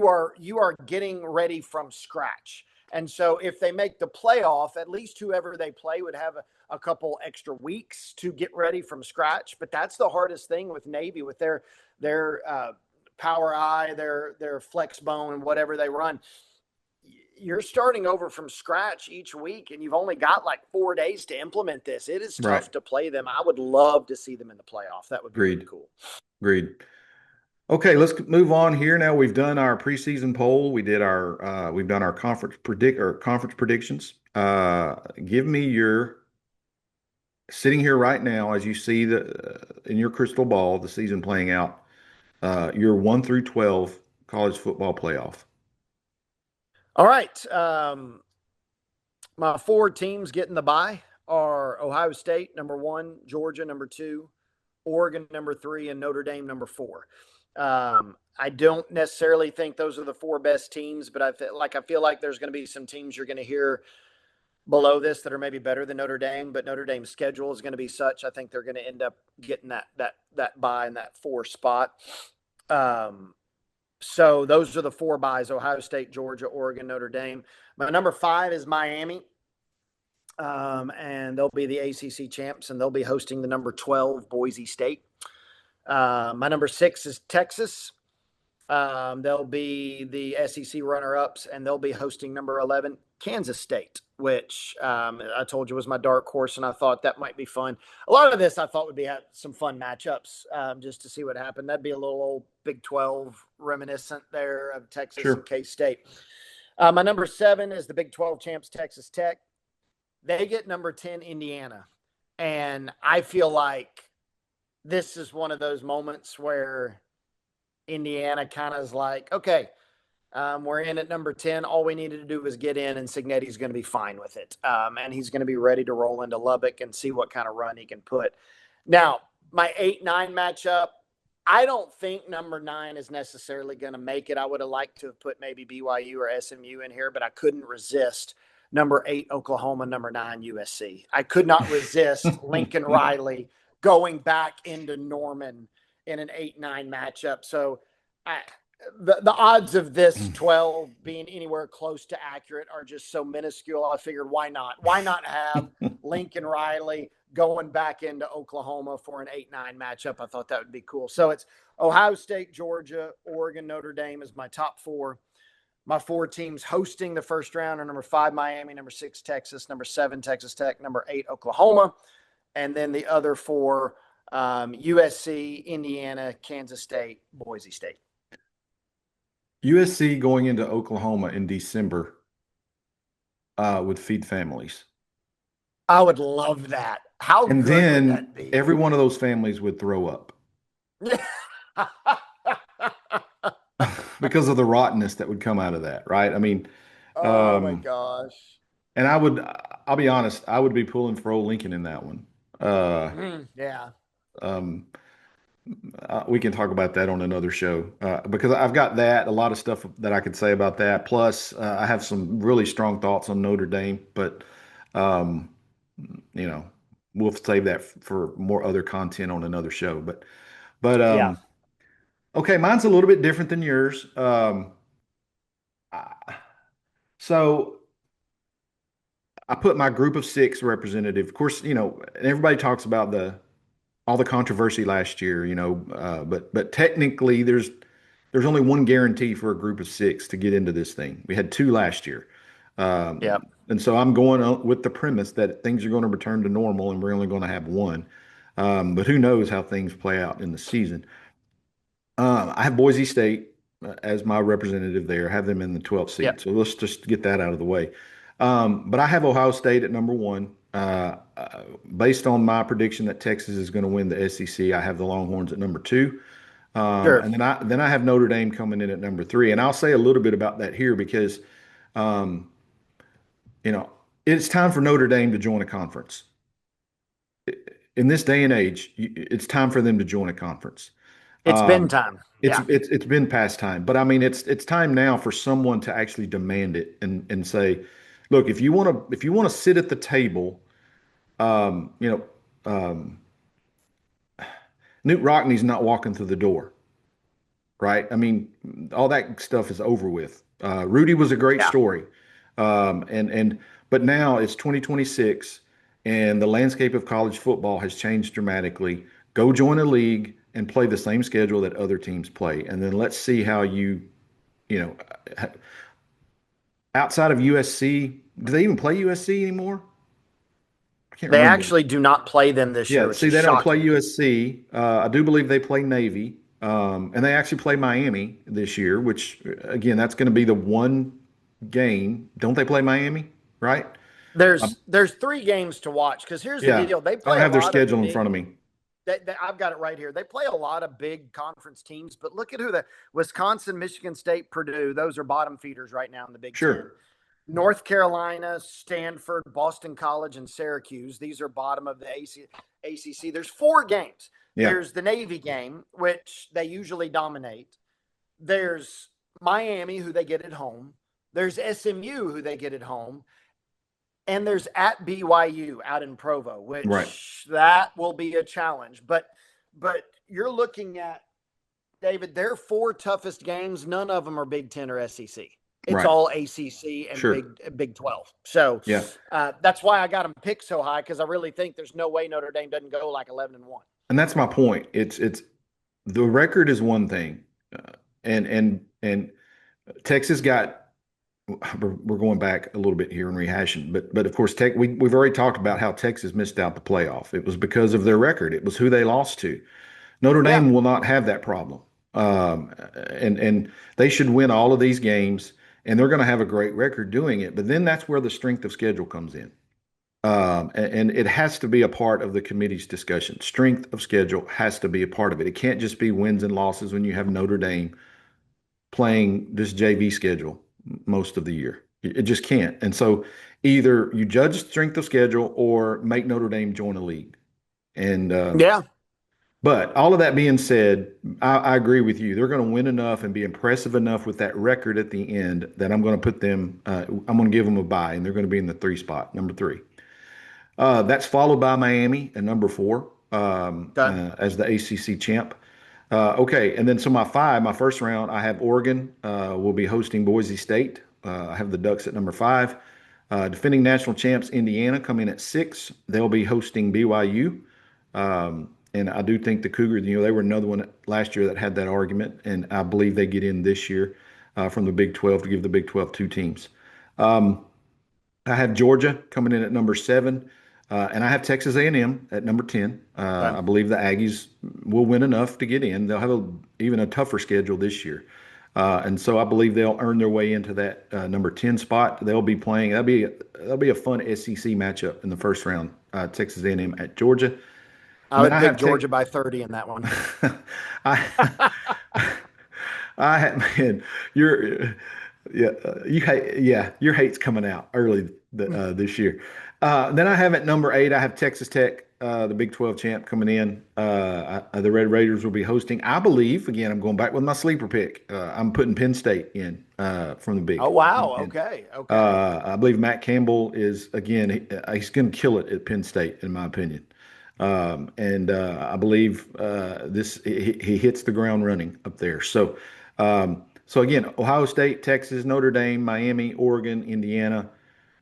Speaker 3: are getting ready from scratch. And so if they make the playoff, at least whoever they play would have a couple extra weeks to get ready from scratch. But that's the hardest thing with Navy, with their power eye, their flex bone, and whatever they run. You're starting over from scratch each week, and you've only got like 4 days to implement this. It is
Speaker 1: Right.
Speaker 3: tough to play them. I would love to see them in the playoff. That would be really
Speaker 1: Agreed.
Speaker 3: cool.
Speaker 1: Agreed. Okay, let's move on here. Now we've done our preseason poll. We've done our conference predictions. Give me your sitting here right now as you see in your crystal ball the season playing out. Your 1 through 12 college football playoff.
Speaker 3: All right. My four teams getting the bye are Ohio State, number one, Georgia, number two, Oregon, number three, and Notre Dame, number four. I don't necessarily think those are the four best teams, but I feel like there's going to be some teams you're going to hear below this that are maybe better than Notre Dame, but Notre Dame's schedule is going to be such. I think they're going to end up getting that bye in that four spot. So those are the four byes: Ohio State, Georgia, Oregon, Notre Dame. My number five is Miami. And they'll be the ACC champs, and they'll be hosting the number 12 Boise State. My number six is Texas. They'll be the SEC runner-ups, and they'll be hosting number 11 Kansas State, which I told you was my dark horse, and I thought that might be fun. A lot of this I thought would be some fun matchups, just to see what happened. That'd be a little old Big 12 reminiscent there of Texas and
Speaker 1: Sure.
Speaker 3: K-State. My number 7 is the Big 12 champs, Texas Tech. They get number 10, Indiana. And I feel like this is one of those moments where Indiana kind of is like, okay, we're in at number 10. All we needed to do was get in, and Signetti's going to be fine with it. And he's going to be ready to roll into Lubbock and see what kind of run he can put. Now, my 8-9 matchup, I don't think number 9 is necessarily going to make it. I would have liked to have put maybe BYU or SMU in here, but I couldn't resist number 8, Oklahoma, number 9, USC. I could not resist Lincoln Riley going back into Norman in an 8-9 matchup. So the odds of this 12 being anywhere close to accurate are just so minuscule. I figured, why not? Why not have Lincoln Riley going back into Oklahoma for an 8-9 matchup? I thought that would be cool. So it's Ohio State, Georgia, Oregon, Notre Dame is my top 4. My 4 teams hosting the first round are number 5, Miami, number 6, Texas, number 7, Texas Tech, number 8, Oklahoma. And then the other 4, USC, Indiana, Kansas State, Boise State.
Speaker 1: USC going into Oklahoma in December would feed families.
Speaker 3: I would love that. How
Speaker 1: And
Speaker 3: good would
Speaker 1: then
Speaker 3: that be?
Speaker 1: every one of those families would throw up because of the rottenness that would come out of that, right? I mean,
Speaker 3: Oh my gosh.
Speaker 1: and I'll be honest, I would be pulling for old Lincoln in that one.
Speaker 3: Yeah.
Speaker 1: Um, we can talk about that on another show because I've got a lot of stuff that I could say about that. Plus, I have some really strong thoughts on Notre Dame, but um, we'll save that for more other content on another show. But
Speaker 3: Yeah.
Speaker 1: okay, mine's a little bit different than yours. I- so I put my group of 6 representative. Of course, and everybody talks about all the controversy last year, but technically there's only one guarantee for a group of 6 to get into this thing. We had 2 last year.
Speaker 3: Yeah.
Speaker 1: And so I'm going with the premise that things are going to return to normal and we're only going to have one. But who knows how things play out in the season. I have Boise State as my representative there. I have them in the 12th
Speaker 3: Yeah.
Speaker 1: seed. So let's just get that out of the way. But I have Ohio State at number 1. Based on my prediction that Texas is going to win the SEC, I have the Longhorns at number 2.
Speaker 3: Sure.
Speaker 1: And then I have Notre Dame coming in at number 3. And I'll say a little bit about that here because, um, it's time for Notre Dame to join a conference. In this day and age, it's time for them to join a conference.
Speaker 3: It's been
Speaker 1: Um,
Speaker 3: time.
Speaker 1: it's
Speaker 3: Yeah.
Speaker 1: it's been past time, but I mean it's time now for someone to actually demand it and say, look, if you want to sit at the table, um, you know, um, Newt Rockney's not walking through the door, right? I mean, all that stuff is over with. Rudy was a great
Speaker 3: Yeah.
Speaker 1: story, but now it's 2026, and the landscape of college football has changed dramatically. Go join a league and play the same schedule that other teams play, and then let's see how you know, outside of USC, do they even play USC anymore? I can't
Speaker 3: They
Speaker 1: remember.
Speaker 3: actually do not play them this year,
Speaker 1: Yeah,
Speaker 3: which
Speaker 1: see,
Speaker 3: is
Speaker 1: they don't play
Speaker 3: shocking.
Speaker 1: USC. I do believe they play Navy, and they actually play Miami this year, which, again, that's going to be the one game. Don't they play Miami, right?
Speaker 3: There's 3 games to watch because here's the
Speaker 1: Yeah,
Speaker 3: deal. They
Speaker 1: I don't
Speaker 3: play a
Speaker 1: have their
Speaker 3: lot of
Speaker 1: schedule in
Speaker 3: big
Speaker 1: front of me.
Speaker 3: I've got it right here. They play a lot of big conference teams, but look at who the Wisconsin, Michigan State, Purdue, those are bottom feeders right now in the Big Ten.
Speaker 1: Sure.
Speaker 3: North Carolina, Stanford, Boston College, and Syracuse. These are bottom of the ACC. There's 4 games.
Speaker 1: Yeah,
Speaker 3: There's the Navy game, which they usually dominate. There's Miami, who they get at home. There's SMU, who they get at home. And there's at BYU out in Provo,
Speaker 1: right.
Speaker 3: which that will be a challenge. But you're looking at, David, their 4 toughest games, none of them are Big Ten or SEC. It's
Speaker 1: Right.
Speaker 3: all ACC and
Speaker 1: Sure.
Speaker 3: Big 12. So
Speaker 1: Yeah.
Speaker 3: that's why I got them picked so high, because I really think there's no way Notre Dame doesn't go like 11-1.
Speaker 1: And that's my point. It's the record is one thing, and Texas got. We're going back a little bit here and rehashing, but of course, we've already talked about how Texas missed out the playoff. It was because of their record. It was who they lost to. Notre
Speaker 3: Yeah.
Speaker 1: Dame will not have that problem, and they should win all of these games. and they're going to have a great record doing it. But then that's where the strength of schedule comes in. And it has to be a part of the committee's discussion. Strength of schedule has to be a part of it. It can't just be wins and losses when you have Notre Dame playing this JV schedule most of the year. It just can't. And so either you judge strength of schedule or make Notre Dame join a league. And
Speaker 3: Yeah.
Speaker 1: but all of that being said, I agree with you. They're going to win enough and be impressive enough with that record at the end that I'm going to put them. I'm going to give them a bye, and they're going to be in the 3 spot, number 3. That's followed by Miami at number 4
Speaker 3: Okay.
Speaker 1: as the ACC champ. Okay, and then so my first round, I have Oregon will be hosting Boise State. I have the Ducks at number 5. Defending national champs Indiana come in at 6. They'll be hosting BYU. And I do think the Cougars, they were another one last year that had that argument, and I believe they get in this year from the Big 12 to give the Big 12 2 teams. I have Georgia coming in at number 7. And I have Texas A&M at number 10.
Speaker 3: Okay.
Speaker 1: I believe the Aggies will win enough to get in. They'll have even a tougher schedule this year. And so I believe they'll earn their way into that number 10 spot. They'll be playing. That'll be a fun SEC matchup in the first round. Texas A&M at Georgia.
Speaker 3: I
Speaker 1: And then
Speaker 3: would
Speaker 1: I
Speaker 3: pick
Speaker 1: have
Speaker 3: Georgia by 30 in that one.
Speaker 1: I I had man, you're yeah, you hate your hate's coming out early this year. Then I have at number 8, I have Texas Tech, the Big 12 champ coming in. The Red Raiders will be hosting. I believe again, I'm going back with my sleeper pick. I'm putting Penn State in from the
Speaker 3: Oh,
Speaker 1: Big.
Speaker 3: wow. Okay. Okay.
Speaker 1: I believe Matt Campbell is again. He's going to kill it at Penn State, in my opinion. And I believe this he hits the ground running up there. So again, Ohio State, Texas, Notre Dame, Miami, Oregon, Indiana,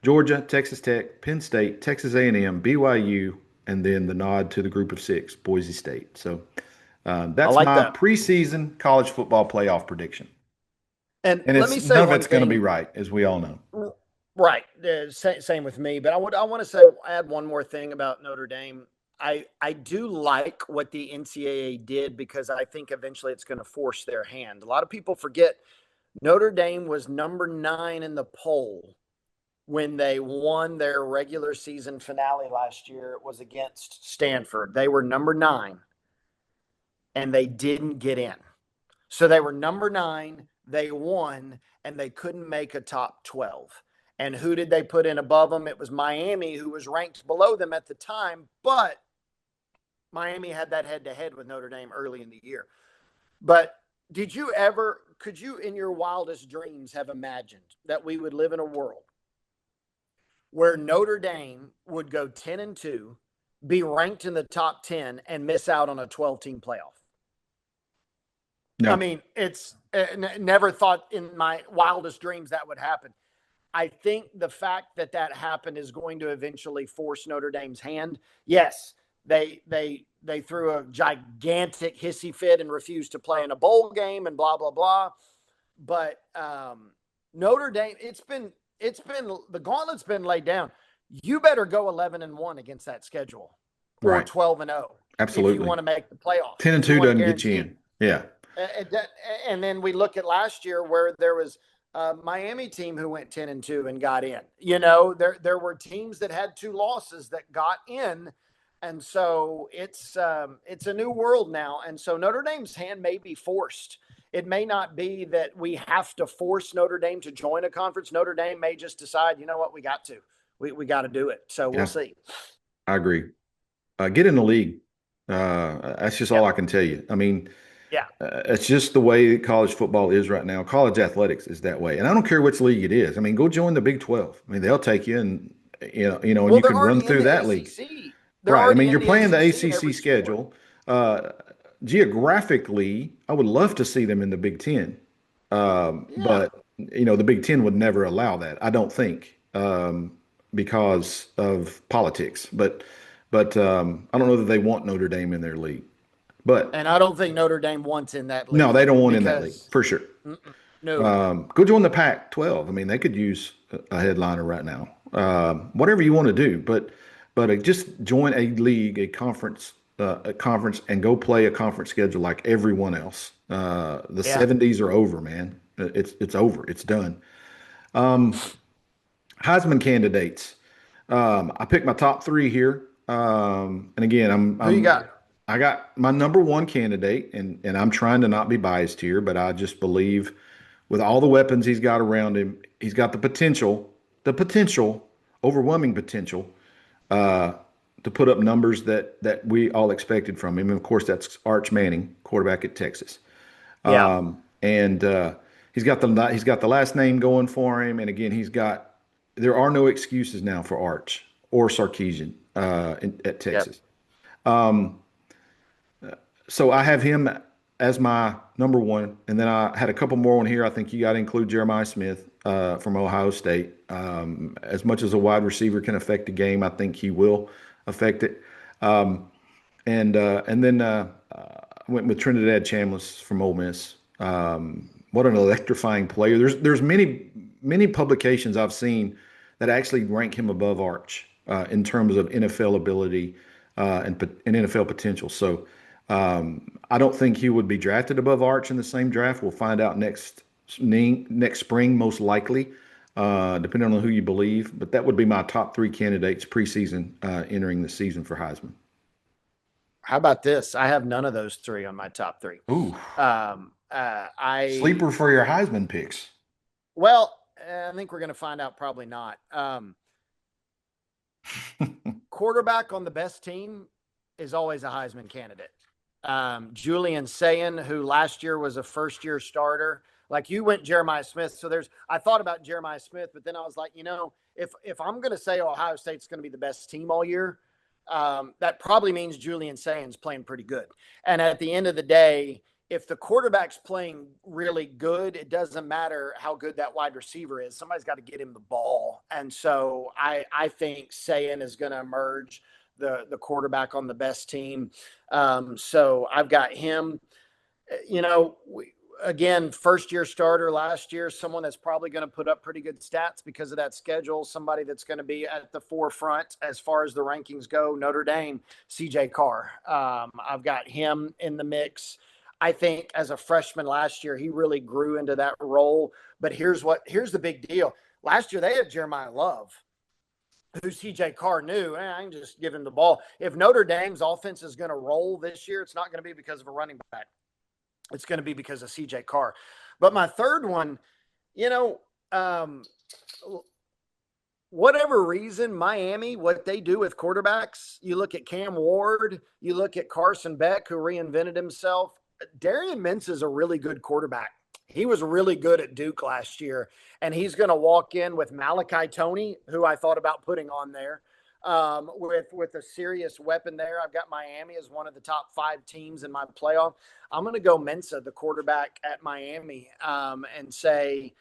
Speaker 1: Georgia, Texas Tech, Penn State, Texas A&M, BYU, and then the nod to the group of 6, Boise State. So
Speaker 3: I
Speaker 1: that's
Speaker 3: like
Speaker 1: my
Speaker 3: that.
Speaker 1: preseason college football playoff prediction.
Speaker 3: And
Speaker 1: And
Speaker 3: let
Speaker 1: it's
Speaker 3: me say
Speaker 1: none of
Speaker 3: one
Speaker 1: it's going to be
Speaker 3: thing.
Speaker 1: right, as we all know.
Speaker 3: Right. Same with me. But I want to say add one more thing about Notre Dame. I do like what the NCAA did because I think eventually it's going to force their hand. A lot of people forget Notre Dame was number 9 in the poll when they won their regular season finale last year. It was against Stanford. They were number 9 and they didn't get in. So they were number 9, they won, and they couldn't make a top 12. And who did they put in above them? It was Miami, who was ranked below them at the time, but Miami had that head to head with Notre Dame early in the year. But could you in your wildest dreams have imagined that we would live in a world where Notre Dame would go 10-2, be ranked in the top 10, and miss out on a 12-team playoff? I
Speaker 1: No,
Speaker 3: mean, it's never thought in my wildest dreams that would happen. I think the fact that that happened is going to eventually force Notre Dame's hand. Yes, they threw a gigantic hissy fit and refused to play in a bowl game and blah blah blah. But Notre Dame, it's been the gauntlet's been laid down. You better go 11-1 against that schedule, or
Speaker 1: right.
Speaker 3: 12-0 if you
Speaker 1: Absolutely.
Speaker 3: want to make the playoffs.
Speaker 1: 10 and
Speaker 3: If you
Speaker 1: 2
Speaker 3: want to
Speaker 1: doesn't get you
Speaker 3: guarantee it.
Speaker 1: in. Yeah.
Speaker 3: And then we look at last year where there was a Miami team who went 10-2 and got in. There were teams that had 2 losses that got in, and so it's a new world now. And so Notre Dame's hand may be forced. It may not be that we have to force Notre Dame to join a conference. Notre Dame may just decide, you know what, we got to. We got to do it. So we'll
Speaker 1: Yeah,
Speaker 3: see.
Speaker 1: I agree. Get in the league. That's just all
Speaker 3: Yep.
Speaker 1: I can tell you. I mean,
Speaker 3: Yeah.
Speaker 1: it's just the way college football is right now. College athletics is that way, and I don't care which league it is. I mean, go join the Big 12. I mean, they'll take you, and and
Speaker 3: Well,
Speaker 1: you
Speaker 3: they're
Speaker 1: can run
Speaker 3: already in
Speaker 1: through
Speaker 3: the
Speaker 1: that league.
Speaker 3: ACC. They're
Speaker 1: Right. I mean,
Speaker 3: already
Speaker 1: you're
Speaker 3: in the
Speaker 1: playing the
Speaker 3: ACC in
Speaker 1: ACC
Speaker 3: every sport.
Speaker 1: schedule. Geographically, I would love to see them in the Big Ten,
Speaker 3: Yeah.
Speaker 1: but the Big Ten would never allow that. I don't think because of politics. But I don't know that they want Notre Dame in their league. But
Speaker 3: And I don't think Notre Dame wants in that
Speaker 1: no, they
Speaker 3: league
Speaker 1: don't want in that league
Speaker 3: because
Speaker 1: for sure.
Speaker 3: no.
Speaker 1: Go join the Pac-12. I mean, they could use a headliner right now. Whatever you want to do, but just join a league, a conference, and go play a conference schedule like everyone else. The
Speaker 3: Yeah.
Speaker 1: 70s are over, man. It's over. It's done. Um, Heisman candidates. I picked my top three here. And again,
Speaker 3: Who you got?
Speaker 1: I got my number one candidate, and I'm trying to not be biased here, but I just believe with all the weapons he's got around him, he's got the potential, overwhelming potential, uh, to put up numbers that we all expected from him. And of course, that's Arch Manning, quarterback at Texas.
Speaker 3: Yeah.
Speaker 1: And he's got the last name going for him. And again, he's got there are no excuses now for Arch or Sarkeesian at
Speaker 3: Yep.
Speaker 1: Texas. So I have him as my number one, and then I had a couple more on here. I think you got to include Jeremiah Smith from Ohio State. As much as a wide receiver can affect the game, I think he will affect it. And then I went with Trinidad Chambliss from Ole Miss. What an electrifying player! There's many publications I've seen that actually rank him above Arch in terms of NFL ability and NFL potential. So I don't think he would be drafted above Arch in the same draft. We'll find out next spring, most likely, depending on who you believe. But that would be my top three candidates preseason entering the season for Heisman.
Speaker 3: How about this? I have none of those three on my top three.
Speaker 1: Ooh,
Speaker 3: I
Speaker 1: sleeper for your Heisman picks.
Speaker 3: well, I think we're going to find out. Probably not. Quarterback on the best team is always a Heisman candidate. Julian Sayin, who last year was a first-year starter, like you went Jeremiah Smith. So I thought about Jeremiah Smith, but then I was like, if I'm going to say Ohio State's going to be the best team all year, that probably means Julian Sayin's playing pretty good. And at the end of the day, if the quarterback's playing really good, it doesn't matter how good that wide receiver is. Somebody's got to get him the ball. And so I think Sayin is going to emerge the quarterback on the best team. So I've got him. Again, first year starter last year, someone that's probably going to put up pretty good stats because of that schedule, somebody that's going to be at the forefront as far as the rankings go. Notre Dame, CJ Carr. I've got him in the mix. I think as a freshman last year, he really grew into that role. But here's the big deal. Last year, they had Jeremiah Love, who CJ Carr knew, I can just give him the ball. If Notre Dame's offense is going to roll this year, it's not going to be because of a running back. It's going to be because of CJ Carr. But my third one, whatever reason, Miami, what they do with quarterbacks, you look at Cam Ward, you look at Carson Beck, who reinvented himself. Darian Mintz is a really good quarterback. He was really good at Duke last year, and he's going to walk in with Malachi Toney, who I thought about putting on there, with a serious weapon there. I've got Miami as one of the top 5 teams in my playoff. I'm going to go Mensa, the quarterback at Miami, and say,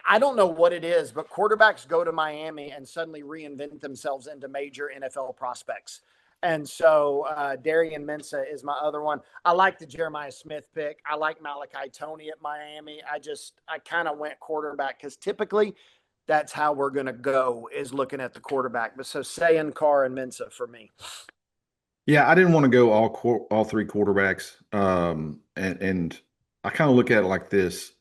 Speaker 3: I don't know what it is, but quarterbacks go to Miami and suddenly reinvent themselves into major NFL prospects. And so Darian Mensah is my other one. I like the Jeremiah Smith pick. I like Malachi Toney at Miami. I kind of went quarterback because typically that's how we're going to go, is looking at the quarterback. But so Sayin, Carr, and Mensah for me.
Speaker 1: Yeah, I didn't want to go all three quarterbacks. And I kind of look at it like this.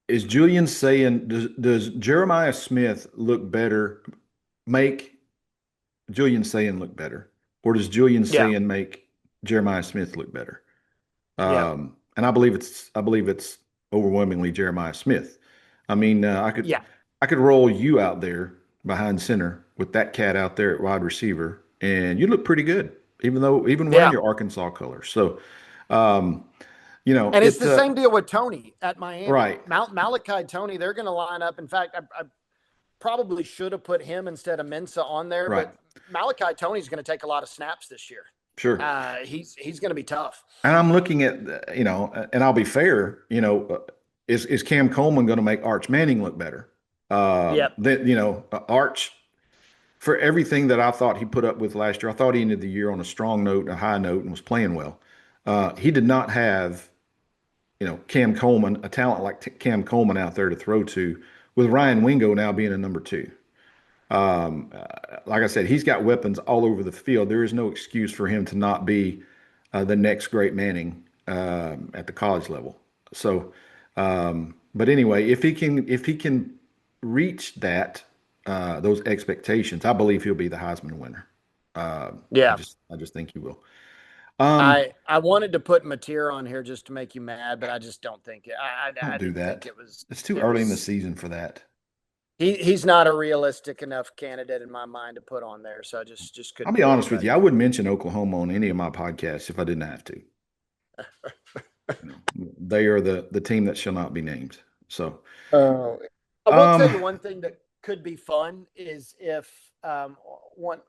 Speaker 1: Is Julian saying does Jeremiah Smith look better, make Julian Sayin look better, or does Julian
Speaker 3: Yeah.
Speaker 1: Sayin make Jeremiah Smith look better?
Speaker 3: Yeah.
Speaker 1: And I believe it's overwhelmingly Jeremiah Smith. I mean,
Speaker 3: Yeah.
Speaker 1: I could roll you out there behind center with that cat out there at wide receiver, and you look pretty good, even wearing
Speaker 3: Yeah.
Speaker 1: your Arkansas colors. So, um, you know,
Speaker 3: And it's the same deal with Toney at Miami.
Speaker 1: right,
Speaker 3: Malachi Toney, they're going to line up. In fact, I probably should have put him instead of Mensah on there,
Speaker 1: right,
Speaker 3: but Malachi Toney's going to take a lot of snaps this year.
Speaker 1: sure.
Speaker 3: He's going to be tough.
Speaker 1: And I'm looking at, and I'll be fair, is Cam Coleman going to make Arch Manning look better?
Speaker 3: Yep.
Speaker 1: Arch, for everything that I thought he put up with last year, I thought he ended the year on a strong note, a high note, and was playing well. He did not have, Cam Coleman, a talent like Cam Coleman out there to throw to, with Ryan Wingo now being a number two. Like I said, he's got weapons all over the field. There is no excuse for him to not be the next great Manning. at the college level. So, but anyway, if he can reach those expectations, I believe he'll be the Heisman winner.
Speaker 3: Yeah.
Speaker 1: I just think he will. Um,
Speaker 3: I wanted to put Mateer on here just to make you mad, but I just don't think it.
Speaker 1: don't
Speaker 3: I
Speaker 1: do
Speaker 3: didn't think
Speaker 1: that.
Speaker 3: it was.
Speaker 1: It's too
Speaker 3: It
Speaker 1: early in the
Speaker 3: was.
Speaker 1: season for that.
Speaker 3: He's not a realistic enough candidate in my mind to put on there, so I just
Speaker 1: I'll
Speaker 3: couldn't
Speaker 1: be
Speaker 3: put
Speaker 1: honest with
Speaker 3: anybody
Speaker 1: you. I
Speaker 3: on.
Speaker 1: wouldn't mention Oklahoma on any of my podcasts if I didn't have to. You know, they are the team that shall not be named. So,
Speaker 3: Oh, I will tell
Speaker 1: um,
Speaker 3: you one thing that could be fun is if one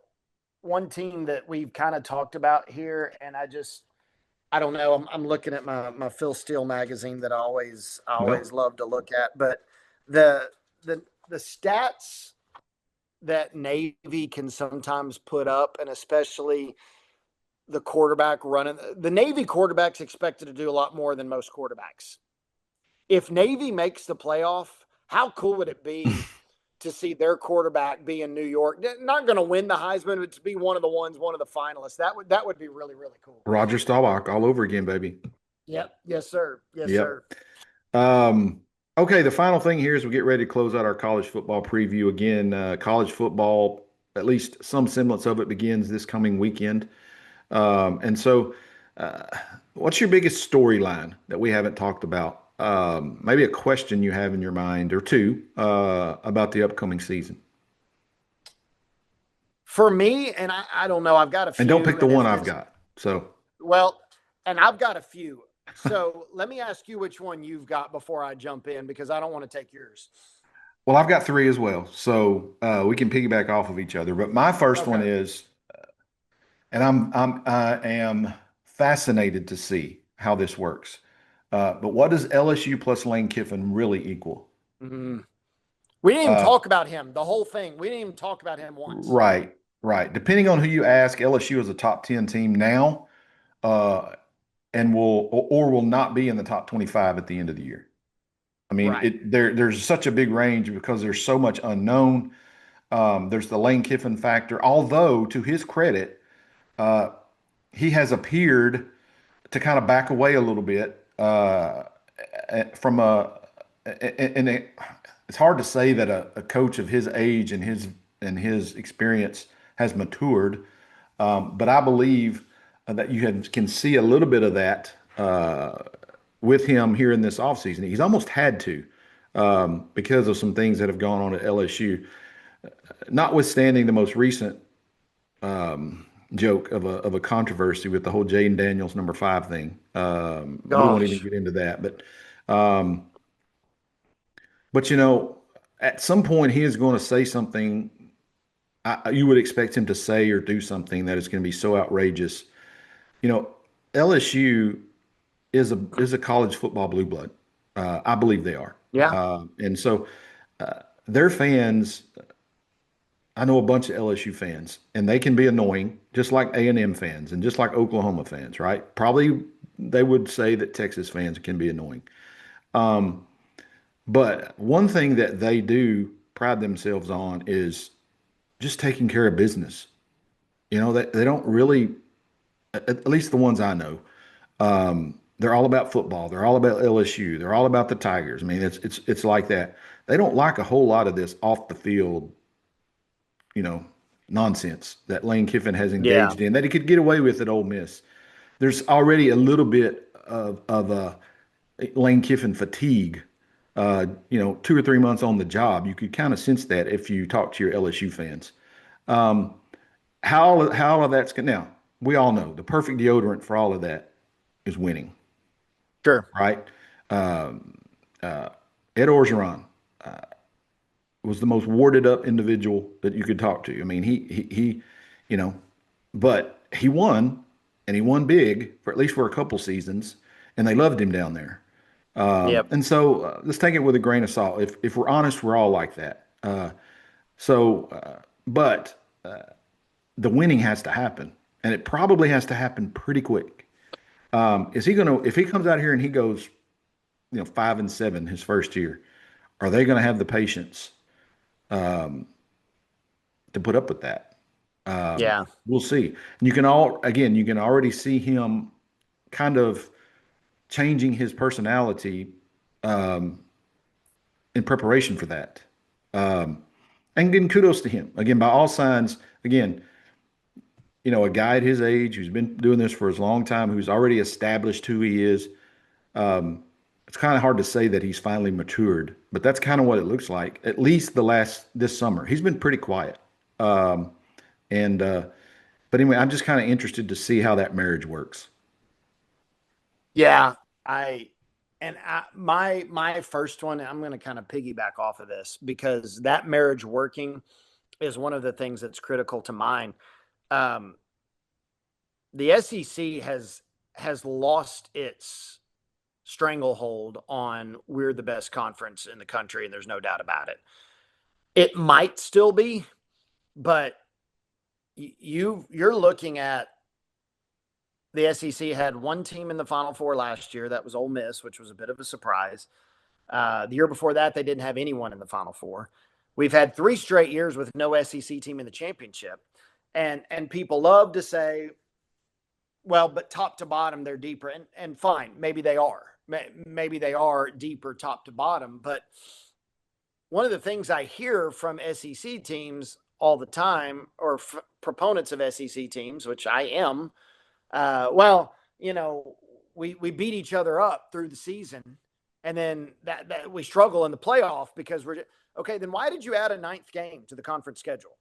Speaker 3: one team that we've kind of talked about here, and I don't know. I'm looking at my Phil Steele magazine that I
Speaker 1: well,
Speaker 3: always love to look at, but the the stats that Navy can sometimes put up, and especially the quarterback running the Navy quarterback's expected to do a lot more than most quarterbacks. If Navy makes the playoff, how cool would it be to see their quarterback be in New York? Not going to win the Heisman, but to be one of the finalists. That would be really really cool.
Speaker 1: Roger Staubach all over again, baby.
Speaker 3: Yep. Yes, sir. Yes,
Speaker 1: Yep.
Speaker 3: sir.
Speaker 1: Um, okay, the final thing here is we get ready to close out our college football preview. Again, college football, at least some semblance of it begins this coming weekend. And so, uh, what's your biggest storyline that we haven't talked about? Maybe a question you have in your mind or two about the upcoming season.
Speaker 3: For me, and I don't know, I've got a
Speaker 1: And don't pick
Speaker 3: few,
Speaker 1: the
Speaker 3: and
Speaker 1: one
Speaker 3: if
Speaker 1: I've
Speaker 3: this,
Speaker 1: got. So,
Speaker 3: well, and I've got a few. So let me ask you which one you've got before I jump in because I don't want to take yours.
Speaker 1: well, I've got three as well. So we can piggyback off of each other. But my first one
Speaker 3: Okay.
Speaker 1: is, and I am fascinated to see how this works. But what does LSU plus Lane Kiffin really equal?
Speaker 3: Mhm. We didn't even
Speaker 1: Uh,
Speaker 3: talk about him, the whole thing. We didn't even talk about him once.
Speaker 1: right, right. Depending on who you ask, LSU is a top 10 team now, uh, and or will not be in the top 25 at the end of the year. I mean,
Speaker 3: Right.
Speaker 1: there's such a big range because there's so much unknown. There's the Lane Kiffin factor, although to his credit, uh, he has appeared to kind of back away a little bit from and it's hard to say that a coach of his age and his experience has matured, but I believe that can see a little bit of that with him here in this offseason. He's almost had to because of some things that have gone on at LSU, notwithstanding the most recent joke of a controversy with the whole Jaden Daniels #5 thing. We won't even
Speaker 3: Gosh.
Speaker 1: get into that, um, but at some point he is going to say something. You would expect him to say or do something that is going to be so outrageous. You know, LSU is a college football blue blood. I believe they are,
Speaker 3: Yeah.
Speaker 1: and so their fans. I know a bunch of LSU fans, and they can be annoying, just like A&M fans and just like Oklahoma fans, right? Probably they would say that Texas fans can be annoying. But one thing that they do pride themselves on is just taking care of business. They don't really, at least the ones I know, they're all about football. They're all about LSU. They're all about the Tigers. I mean, it's like that. They don't like a whole lot of this off the field you know, nonsense that Lane Kiffin has
Speaker 3: Yeah.
Speaker 1: engaged in that he could get away with at Ole Miss. There's already a little bit of Lane Kiffin fatigue. 2 or 3 months on the job, you could kind of sense that if you talk to your LSU fans. How all of that's going now. We all know the perfect deodorant for all of that is winning,
Speaker 3: Sure.
Speaker 1: right? Um, Ed Orgeron was the most warded up individual that you could talk to. I mean, he you know, but he won and he won big for at least for a couple seasons, and they loved him down there.
Speaker 3: Yep.
Speaker 1: And so let's take it with a grain of salt. If we're honest, we're all like that. But the winning has to happen, and it probably has to happen pretty quick. Is he gonna if he comes out here and he goes, 5-7 his first year? Are they going to have the patience to put up with that?
Speaker 3: Yeah.
Speaker 1: We'll see. And you can already see him kind of. changing his personality um, in preparation for that. Um, and again, kudos to him. Again, by all signs, again, a guy at his age who's been doing this for as long time, who's already established who he is. Um, it's kind of hard to say that he's finally matured, but that's kind of what it looks like. At least this summer, he's been pretty quiet. Um, and but anyway, I'm just kind of interested to see how that marriage works.
Speaker 3: Yeah, I my first one, I'm going to kind of piggyback off of this because that marriage working is one of the things that's critical to mine. Um, the SEC has lost its stranglehold on we're the best conference in the country, and there's no doubt about it. It might still be, but you're looking at the SEC had one team in the Final Four last year. That was Ole Miss, which was a bit of a surprise. The year before that, they didn't have anyone in the Final Four. We've had 3 straight years with no SEC team in the championship, and people love to say, well, but top to bottom, they're deeper, and fine, maybe they are. Maybe they are deeper top to bottom, but one of the things I hear from SEC teams all the time, or proponents of SEC teams, which I am, well, we beat each other up through the season, and then that we struggle in the playoff because we're okay. Then why did you add a 9th game to the conference schedule?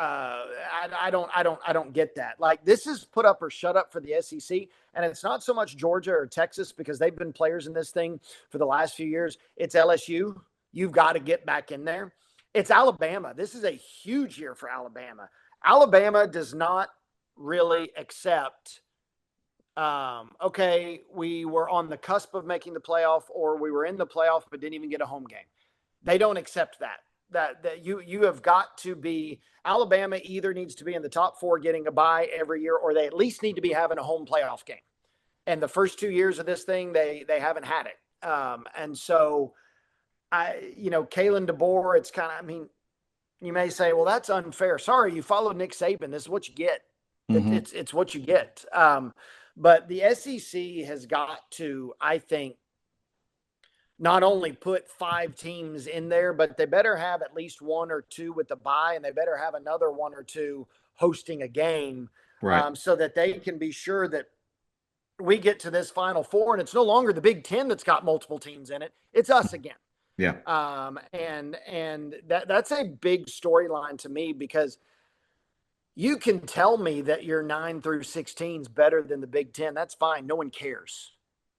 Speaker 3: I don't get that. Like, this is put up or shut up for the SEC, and it's not so much Georgia or Texas because they've been players in this thing for the last few years. It's LSU. You've got to get back in there. It's Alabama. This is a huge year for Alabama. Alabama does not really accept, okay, we were on the cusp of making the playoff, or we were in the playoff but didn't even get a home game. They don't accept that. That you have got to be, Alabama either needs to be in the top 4 getting a bye every year, or they at least need to be having a home playoff game. And the first 2 years of this thing, they haven't had it. And so Kalen DeBoer, it's kind of, you may say, well, that's unfair. Sorry, you follow Nick Saban. This is what you get.
Speaker 1: Mm-hmm.
Speaker 3: It's what you get. But the SEC has got to, I think, not only put 5 teams in there, but they better have at least 1 or 2 with the bye, and they better have another 1 or 2 hosting a game,
Speaker 1: Right.
Speaker 3: so that they can be sure that we get to this Final Four, and it's no longer the Big Ten that's got multiple teams in it. It's us again.
Speaker 1: Yeah.
Speaker 3: And that's a big storyline to me, because you can tell me that your 9 through 16 is better than the Big Ten. That's fine. No one cares.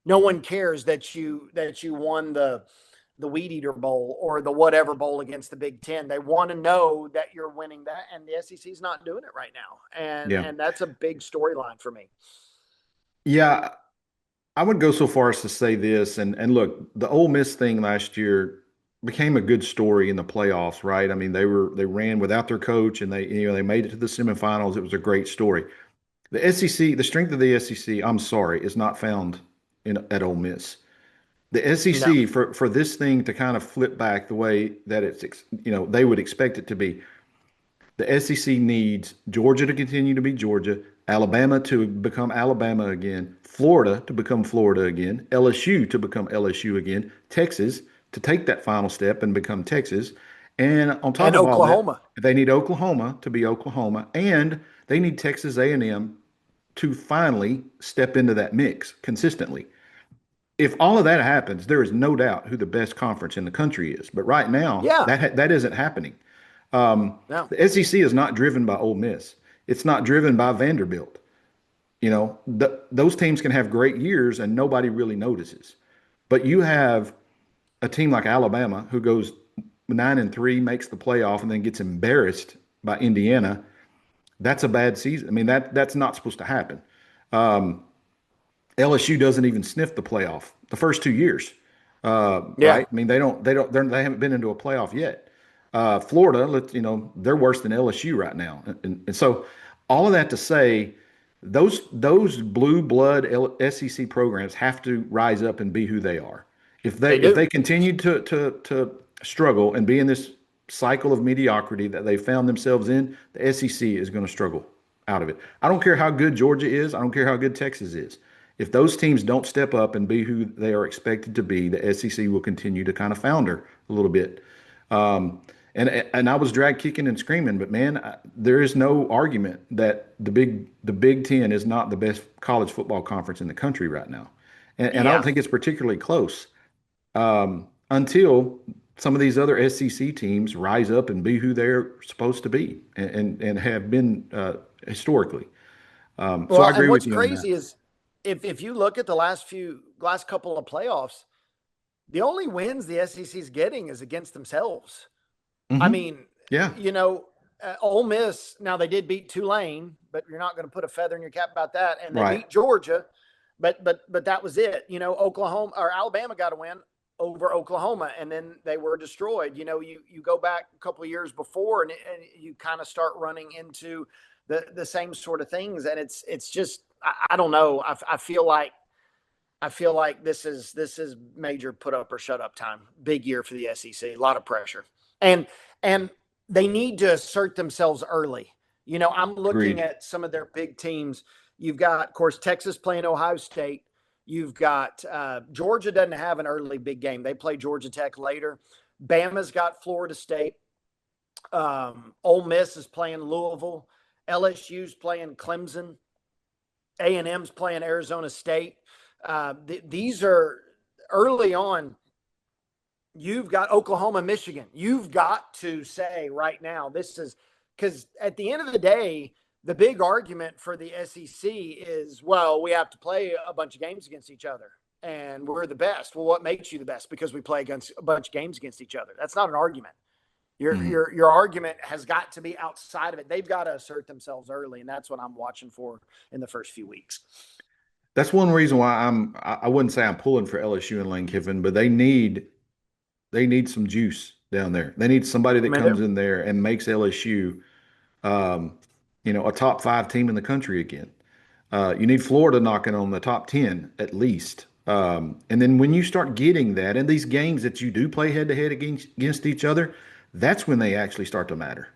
Speaker 3: No one cares that you won the Weed Eater Bowl or the whatever bowl against the Big Ten. They want to know that you're winning that, and the SEC is not doing it right now. And that's a big storyline for me.
Speaker 1: Yeah, I would go so far as to say this, and look, the Ole Miss thing last year became a good story in the playoffs, right? I mean, they ran without their coach, and they made it to the semifinals. It was a great story. The SEC, the strength of the SEC, I'm sorry, is not found at Ole Miss. The
Speaker 3: No.
Speaker 1: SEC, for this thing to kind of flip back the way that they would expect it to be. The SEC needs Georgia to continue to be Georgia, Alabama to become Alabama again, Florida to become Florida again, LSU to become LSU again, Texas to take that final step and become Texas. And on top
Speaker 3: And
Speaker 1: of all that,
Speaker 3: Oklahoma.
Speaker 1: they need Oklahoma to be Oklahoma, and they need Texas A&M to finally step into that mix consistently. If all of that happens, there is no doubt who the best conference in the country is. But right now,
Speaker 3: Yeah.
Speaker 1: that isn't happening.
Speaker 3: No.
Speaker 1: The SEC is not driven by Ole Miss. It's not driven by Vanderbilt. Those teams can have great years and nobody really notices. But you have a team like Alabama who goes 9-3, makes the playoff, and then gets embarrassed by Indiana. That's a bad season. I mean, that's not supposed to happen. LSU doesn't even sniff the playoff the first 2 years,
Speaker 3: Yeah.
Speaker 1: right? I mean, they haven't been into a playoff yet. Florida, they're worse than LSU right now, and so all of that to say, those blue blood SEC programs have to rise up and be who they are. If
Speaker 3: They
Speaker 1: they
Speaker 3: do.
Speaker 1: continue to struggle and be in this cycle of mediocrity that they found themselves in, the SEC is going to struggle out of it. I don't care how good Georgia is. I don't care how good Texas is. If those teams don't step up and be who they are expected to be, the SEC will continue to kind of founder a little bit. Um, and I was drag kicking and screaming, but man, there is no argument that the Big Ten is not the best college football conference in the country right now, and I don't
Speaker 3: Yeah.
Speaker 1: think it's particularly close until some of these other SEC teams rise up and be who they're supposed to be and have been historically. So I
Speaker 3: Well, and
Speaker 1: agree
Speaker 3: what's
Speaker 1: with you on that.
Speaker 3: crazy is if you look at the last couple of playoffs, the only wins the SEC is getting is against themselves. I
Speaker 1: Hmm.
Speaker 3: mean,
Speaker 1: Yeah,
Speaker 3: Ole Miss. Now they did beat Tulane, but you're not going to put a feather in your cap about that. And they
Speaker 1: right.
Speaker 3: beat Georgia, but that was it. Oklahoma or Alabama got a win over Oklahoma, and then they were destroyed. You go back a couple of years before, and you kind of start running into the same sort of things, and it's just I don't know. I feel like this is major put up or shut up time. Big year for the SEC. A lot of pressure, and they need to assert themselves early. I'm looking
Speaker 1: Agreed.
Speaker 3: at some of their big teams. You've got, of course, Texas playing Ohio State. You've got Georgia doesn't have an early big game. They play Georgia Tech later. Bama's got Florida State. Ole Miss is playing Louisville. LSU's playing Clemson. A&M's playing Arizona State. These are early on. You've got Oklahoma, Michigan. You've got to say right now, this is because at the end of the day, the big argument for the SEC is, well, we have to play a bunch of games against each other and we're the best. Well, what makes you the best? Because we play against a bunch of games against each other. That's not an argument. Your
Speaker 1: Mhm.
Speaker 3: your your argument has got to be outside of it. They've got to assert themselves early, and that's what I'm watching for in the first few weeks.
Speaker 1: That's one reason why I wouldn't say I'm pulling for LSU and Lane Kiffin, but they need some juice down there. They need somebody
Speaker 3: I
Speaker 1: that
Speaker 3: mean,
Speaker 1: comes in there and makes LSU um, a top five team in the country again. You need Florida knocking on the top 10 at least. And then when you start getting that, and these games that you do play head to head against each other, that's when they actually start to matter.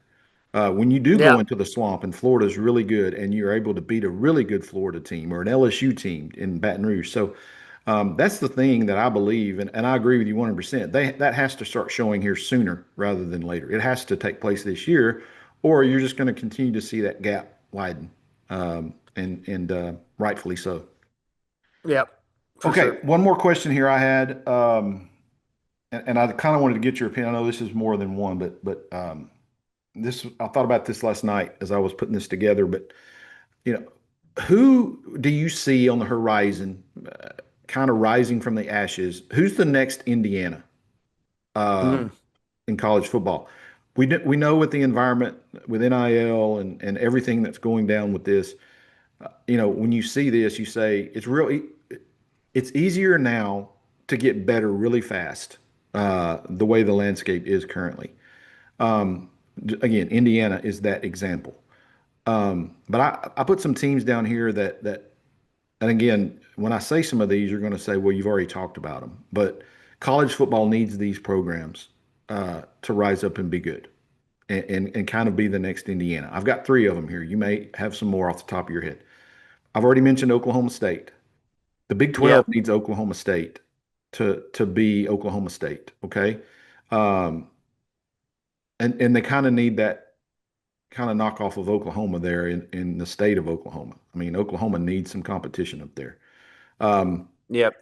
Speaker 1: When you do go
Speaker 3: yeah,
Speaker 1: into the swamp and Florida's really good and you're able to beat a really good Florida team or an LSU team in Baton Rouge. So that's the thing that I believe, and I agree with you 100%. That has to start showing here sooner rather than later. It has to take place this year, or you're just going to continue to see that gap widen, and rightfully so.
Speaker 3: yeah, for
Speaker 1: Okay,
Speaker 3: sure.
Speaker 1: one more question here I had, and I kind of wanted to get your opinion. I know this is more than one, but this I thought about this last night as I was putting this together. But you know, who do you see on the horizon, kind of rising from the ashes? Who's the next Indiana
Speaker 3: Mm.
Speaker 1: in college football? We know with the environment with NIL and everything that's going down with this. When you see this, you say it's easier now to get better really fast. The way the landscape is currently. Um, again, Indiana is that example. But I put some teams down here and again, when I say some of these, you're going to say, well, you've already talked about them. But college football needs these programs to rise up and be good and kind of be the next Indiana. I've got three of them here. You may have some more off the top of your head. I've already mentioned Oklahoma State. The Big 12
Speaker 3: Yeah,
Speaker 1: needs Oklahoma State to be Oklahoma State. Okay. Um, and they kind of need that kind of knockoff of Oklahoma there in the state of Oklahoma. I mean, Oklahoma needs some competition up there. Um,
Speaker 3: yep,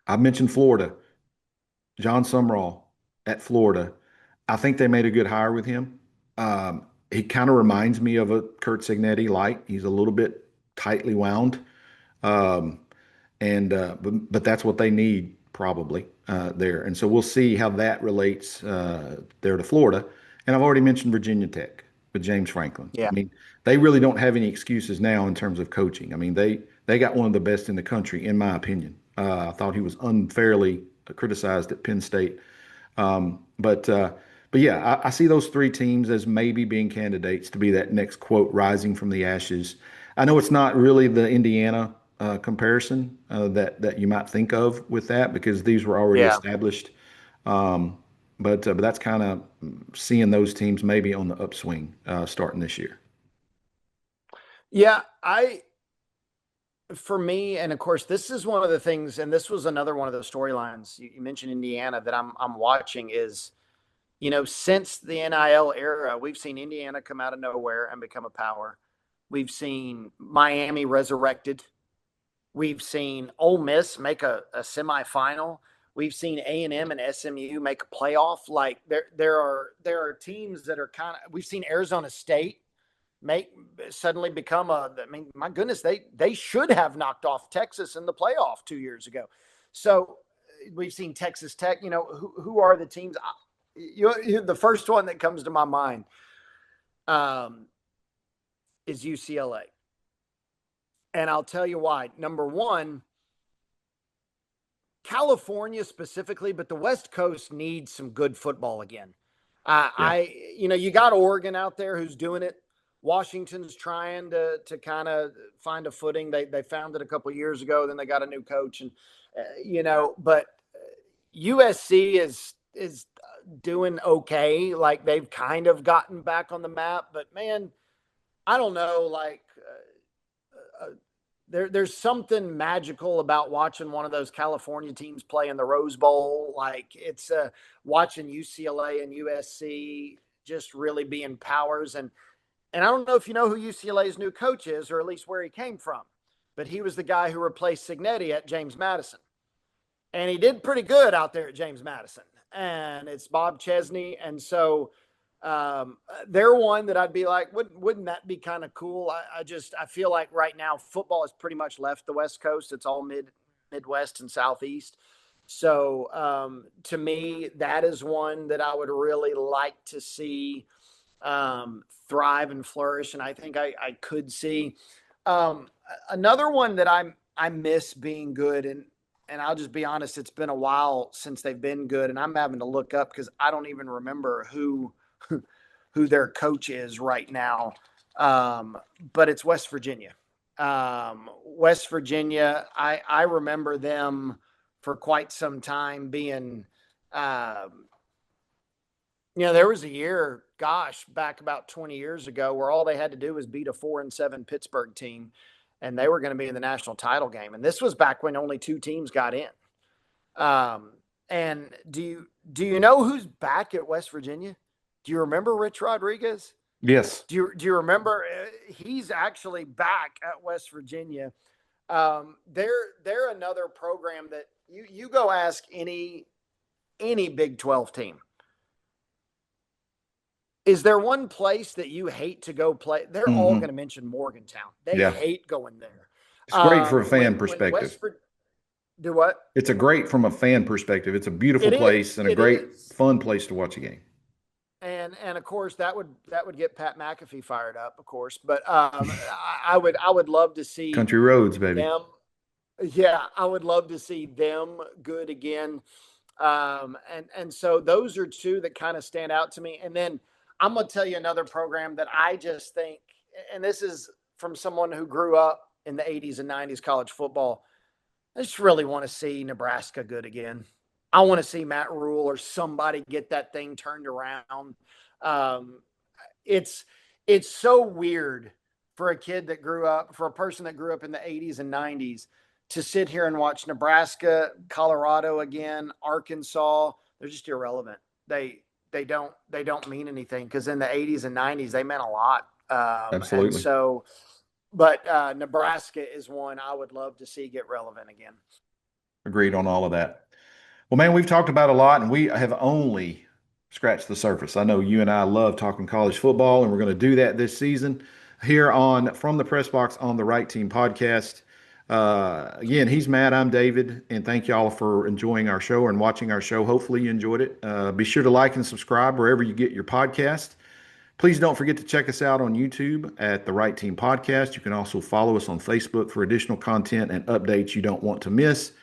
Speaker 1: I mentioned Florida, John Sumrall at Florida. I think they made a good hire with him. He kind of reminds me of a Kurt Signetti light. He's a little bit tightly wound. Um, but that's what they need probably there. And so we'll see how that relates there to Florida. And I've already mentioned Virginia Tech with James Franklin.
Speaker 3: yeah,
Speaker 1: I mean, they really don't have any excuses now in terms of coaching. I mean, they got one of the best in the country, in my opinion. I thought he was unfairly criticized at Penn State. But yeah, I see those three teams as maybe being candidates to be that next quote rising from the ashes. I know it's not really the Indiana comparison that you might think of with that because these were already
Speaker 3: yeah,
Speaker 1: established. Um, but that's kind of seeing those teams maybe on the upswing starting this year.
Speaker 3: yeah. for me, and of course, this is one of the things, and this was another one of the storylines you mentioned Indiana that I'm watching is, since the NIL era, we've seen Indiana come out of nowhere and become a power. We've seen Miami resurrected. We've seen Ole Miss make a semifinal. We've seen A&M and SMU make a playoff. Like there are teams that are kind of. We've seen Arizona State make suddenly become a. I mean, my goodness, they should have knocked off Texas in the playoff 2 years ago. So we've seen Texas Tech. Who are the teams? The first one that comes to my mind is UCLA. And I'll tell you why. Number one, California specifically, but the West Coast needs some good football again.
Speaker 1: Yeah.
Speaker 3: You got Oregon out there who's doing it. Washington's trying to kind of find a footing. They found it a couple of years ago. Then they got a new coach, and but USC is doing okay. Like they've kind of gotten back on the map, but man, I don't know. Like there's something magical about watching one of those California teams play in the Rose Bowl. Like it's watching UCLA and USC just really being powers. And I don't know if you know who UCLA's new coach is, or at least where he came from, but he was the guy who replaced Signetti at James Madison. And he did pretty good out there at James Madison. And it's Bob Chesney. And so they're one that I'd be like, wouldn't that be kind of cool? I feel like right now football has pretty much left the West Coast. It's all Midwest and Southeast. So to me, that is one that I would really like to see thrive and flourish. And I think I could see another one that I miss being good. And I'll just be honest, it's been a while since they've been good. And I'm having to look up because I don't even remember who their coach is right now. But it's West Virginia. West Virginia, I remember them for quite some time being, there was a year, gosh, back about 20 years ago where all they had to do was beat a 4-7 Pittsburgh team and they were going to be in the national title game. And this was back when only two teams got in. And do you know who's back at West Virginia? Do you remember Rich Rodriguez?
Speaker 1: Yes.
Speaker 3: Do you remember? He's actually back at West Virginia. They're another program that you go ask any Big 12 team. Is there one place that you hate to go play? They're all going to mention Morgantown. They hate going there.
Speaker 1: It's great for a fan perspective.
Speaker 3: Do what?
Speaker 1: It's a great from a fan perspective. It's a beautiful place and a great fun place to watch a game.
Speaker 3: And of course that would get Pat McAfee fired up, of course. But I would love to see
Speaker 1: Country Roads, baby.
Speaker 3: Them. Yeah, I would love to see them good again. And so those are two that kind of stand out to me. And then I'm going to tell you another program that I just think, and this is from someone who grew up in the 80s and 90s college football. I just really want to see Nebraska good again. I want to see Matt Rule or somebody get that thing turned around. It's so weird for a person that grew up in the 80s and 90s to sit here and watch Nebraska, Colorado again, Arkansas. They're just irrelevant. They don't mean anything because in the 80s and 90s they meant a lot.
Speaker 1: Absolutely.
Speaker 3: And so, but Nebraska is one I would love to see get relevant again.
Speaker 1: Agreed on all of that. Well, man, we've talked about a lot, and we have only scratched the surface. I know you and I love talking college football, and we're going to do that this season here on From the Press Box on the Right Team podcast. Again, he's Matt, I'm David, and thank y'all for enjoying our show and watching our show. Hopefully you enjoyed it. Be sure to like and subscribe wherever you get your podcast. Please don't forget to check us out on YouTube at The Right Team Podcast. You can also follow us on Facebook for additional content and updates you don't want to miss.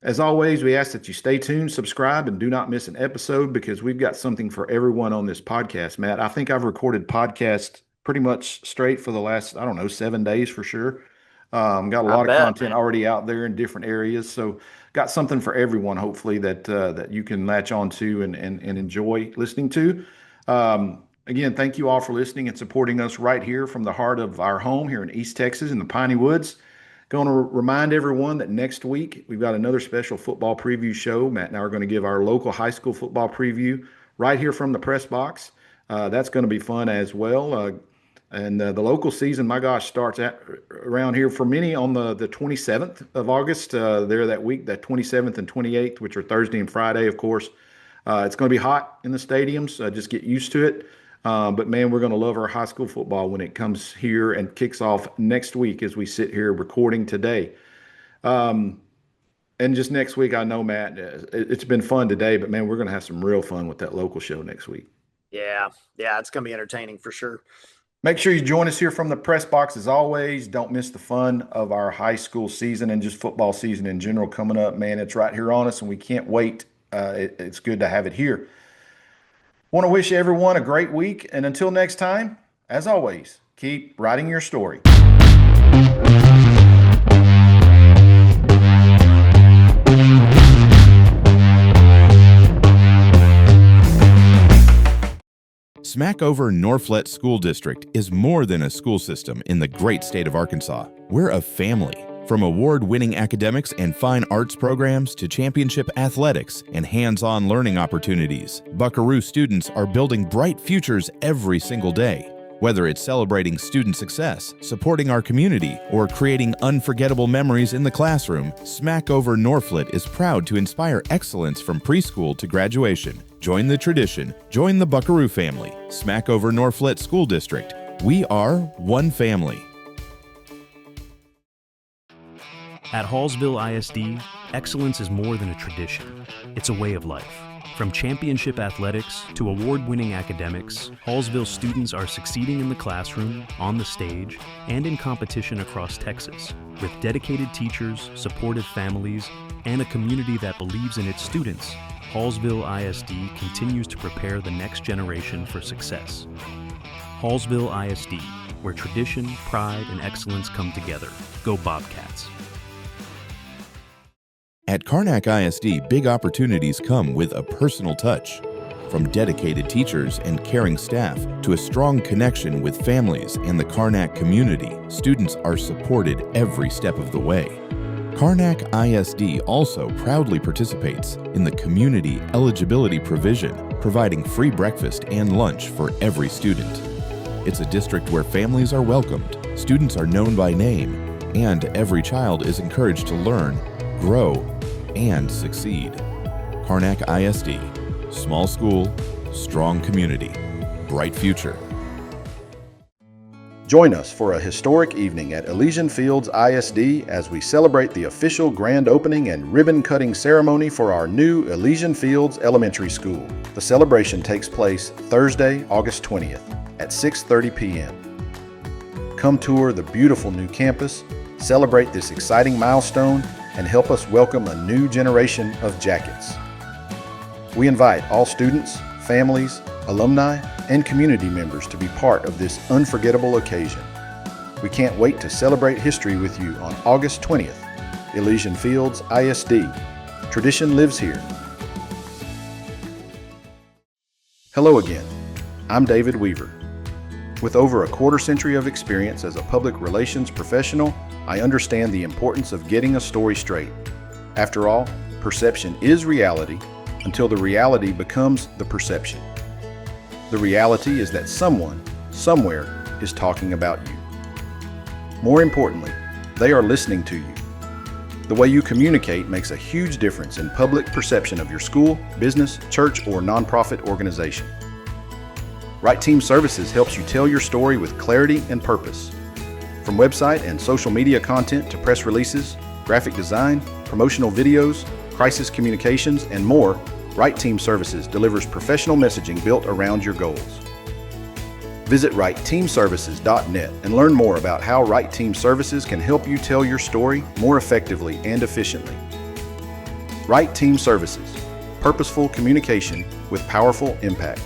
Speaker 1: As always, we ask that you stay tuned, subscribe, and do not miss an episode because we've got something for everyone on this podcast, Matt. I think I've recorded podcasts pretty much straight for the last, 7 days for sure. Got a lot of content already out there in different areas. So got something for everyone, hopefully, that you can latch on to and enjoy listening to. Again, thank you all for listening and supporting us right here from the heart of our home here in East Texas in the Piney Woods. Going to remind everyone that next week we've got another special football preview show. Matt and I are going to give our local high school football preview right here from the press box. That's going to be fun as well. And the local season, my gosh, starts at around here for many on the 27th of August. There that week, that 27th and 28th, which are Thursday and Friday, of course. It's going to be hot in the stadiums. Just get used to it. But man, we're going to love our high school football when it comes here and kicks off next week as we sit here recording today. And just next week, I know, Matt, it's been fun today, but man, we're going to have some real fun with that local show next week.
Speaker 3: Yeah, it's going to be entertaining for sure.
Speaker 1: Make sure you join us here from the press box as always. Don't miss the fun of our high school season and just football season in general coming up. Man, it's right here on us, and we can't wait. It's good to have it here. Want to wish everyone a great week, and until next time, as always, keep writing your story.
Speaker 4: Smackover Norflet School District is more than a school system in the great state of Arkansas. We're a family. From award-winning academics and fine arts programs to championship athletics and hands-on learning opportunities, Buckaroo students are building bright futures every single day. Whether it's celebrating student success, supporting our community, or creating unforgettable memories in the classroom, Smackover Norflet is proud to inspire excellence from preschool to graduation. Join the tradition. Join the Buckaroo family. Smackover Norflet School District. We are one family.
Speaker 5: At Hallsville ISD, excellence is more than a tradition. It's a way of life. From championship athletics to award-winning academics, Hallsville students are succeeding in the classroom, on the stage, and in competition across Texas. With dedicated teachers, supportive families, and a community that believes in its students, Hallsville ISD continues to prepare the next generation for success. Hallsville ISD, where tradition, pride, and excellence come together. Go Bobcats.
Speaker 4: At Karnak ISD, big opportunities come with a personal touch. From dedicated teachers and caring staff to a strong connection with families and the Karnak community, students are supported every step of the way. Karnak ISD also proudly participates in the community eligibility provision, providing free breakfast and lunch for every student. It's a district where families are welcomed, students are known by name, and every child is encouraged to learn, grow, and succeed. Karnak ISD, small school, strong community, bright future.
Speaker 1: Join us for a historic evening at Elysian Fields ISD as we celebrate the official grand opening and ribbon-cutting ceremony for our new Elysian Fields Elementary School. The celebration takes place Thursday, August 20th at 6:30 p.m. Come tour the beautiful new campus, celebrate this exciting milestone, and help us welcome a new generation of Jackets. We invite all students, families, alumni, and community members to be part of this unforgettable occasion. We can't wait to celebrate history with you on August 20th, Elysian Fields ISD. Tradition lives here. Hello again. I'm David Weaver. With over a quarter century of experience as a public relations professional, I understand the importance of getting a story straight. After all, perception is reality until the reality becomes the perception. The reality is that someone, somewhere, is talking about you. More importantly, they are listening to you. The way you communicate makes a huge difference in public perception of your school, business, church, or nonprofit organization. Right Team Services helps you tell your story with clarity and purpose. From website and social media content to press releases, graphic design, promotional videos, crisis communications, and more, Right Team Services delivers professional messaging built around your goals. Visit rightteamservices.net and learn more about how Right Team Services can help you tell your story more effectively and efficiently. Right Team Services, purposeful communication with powerful impact.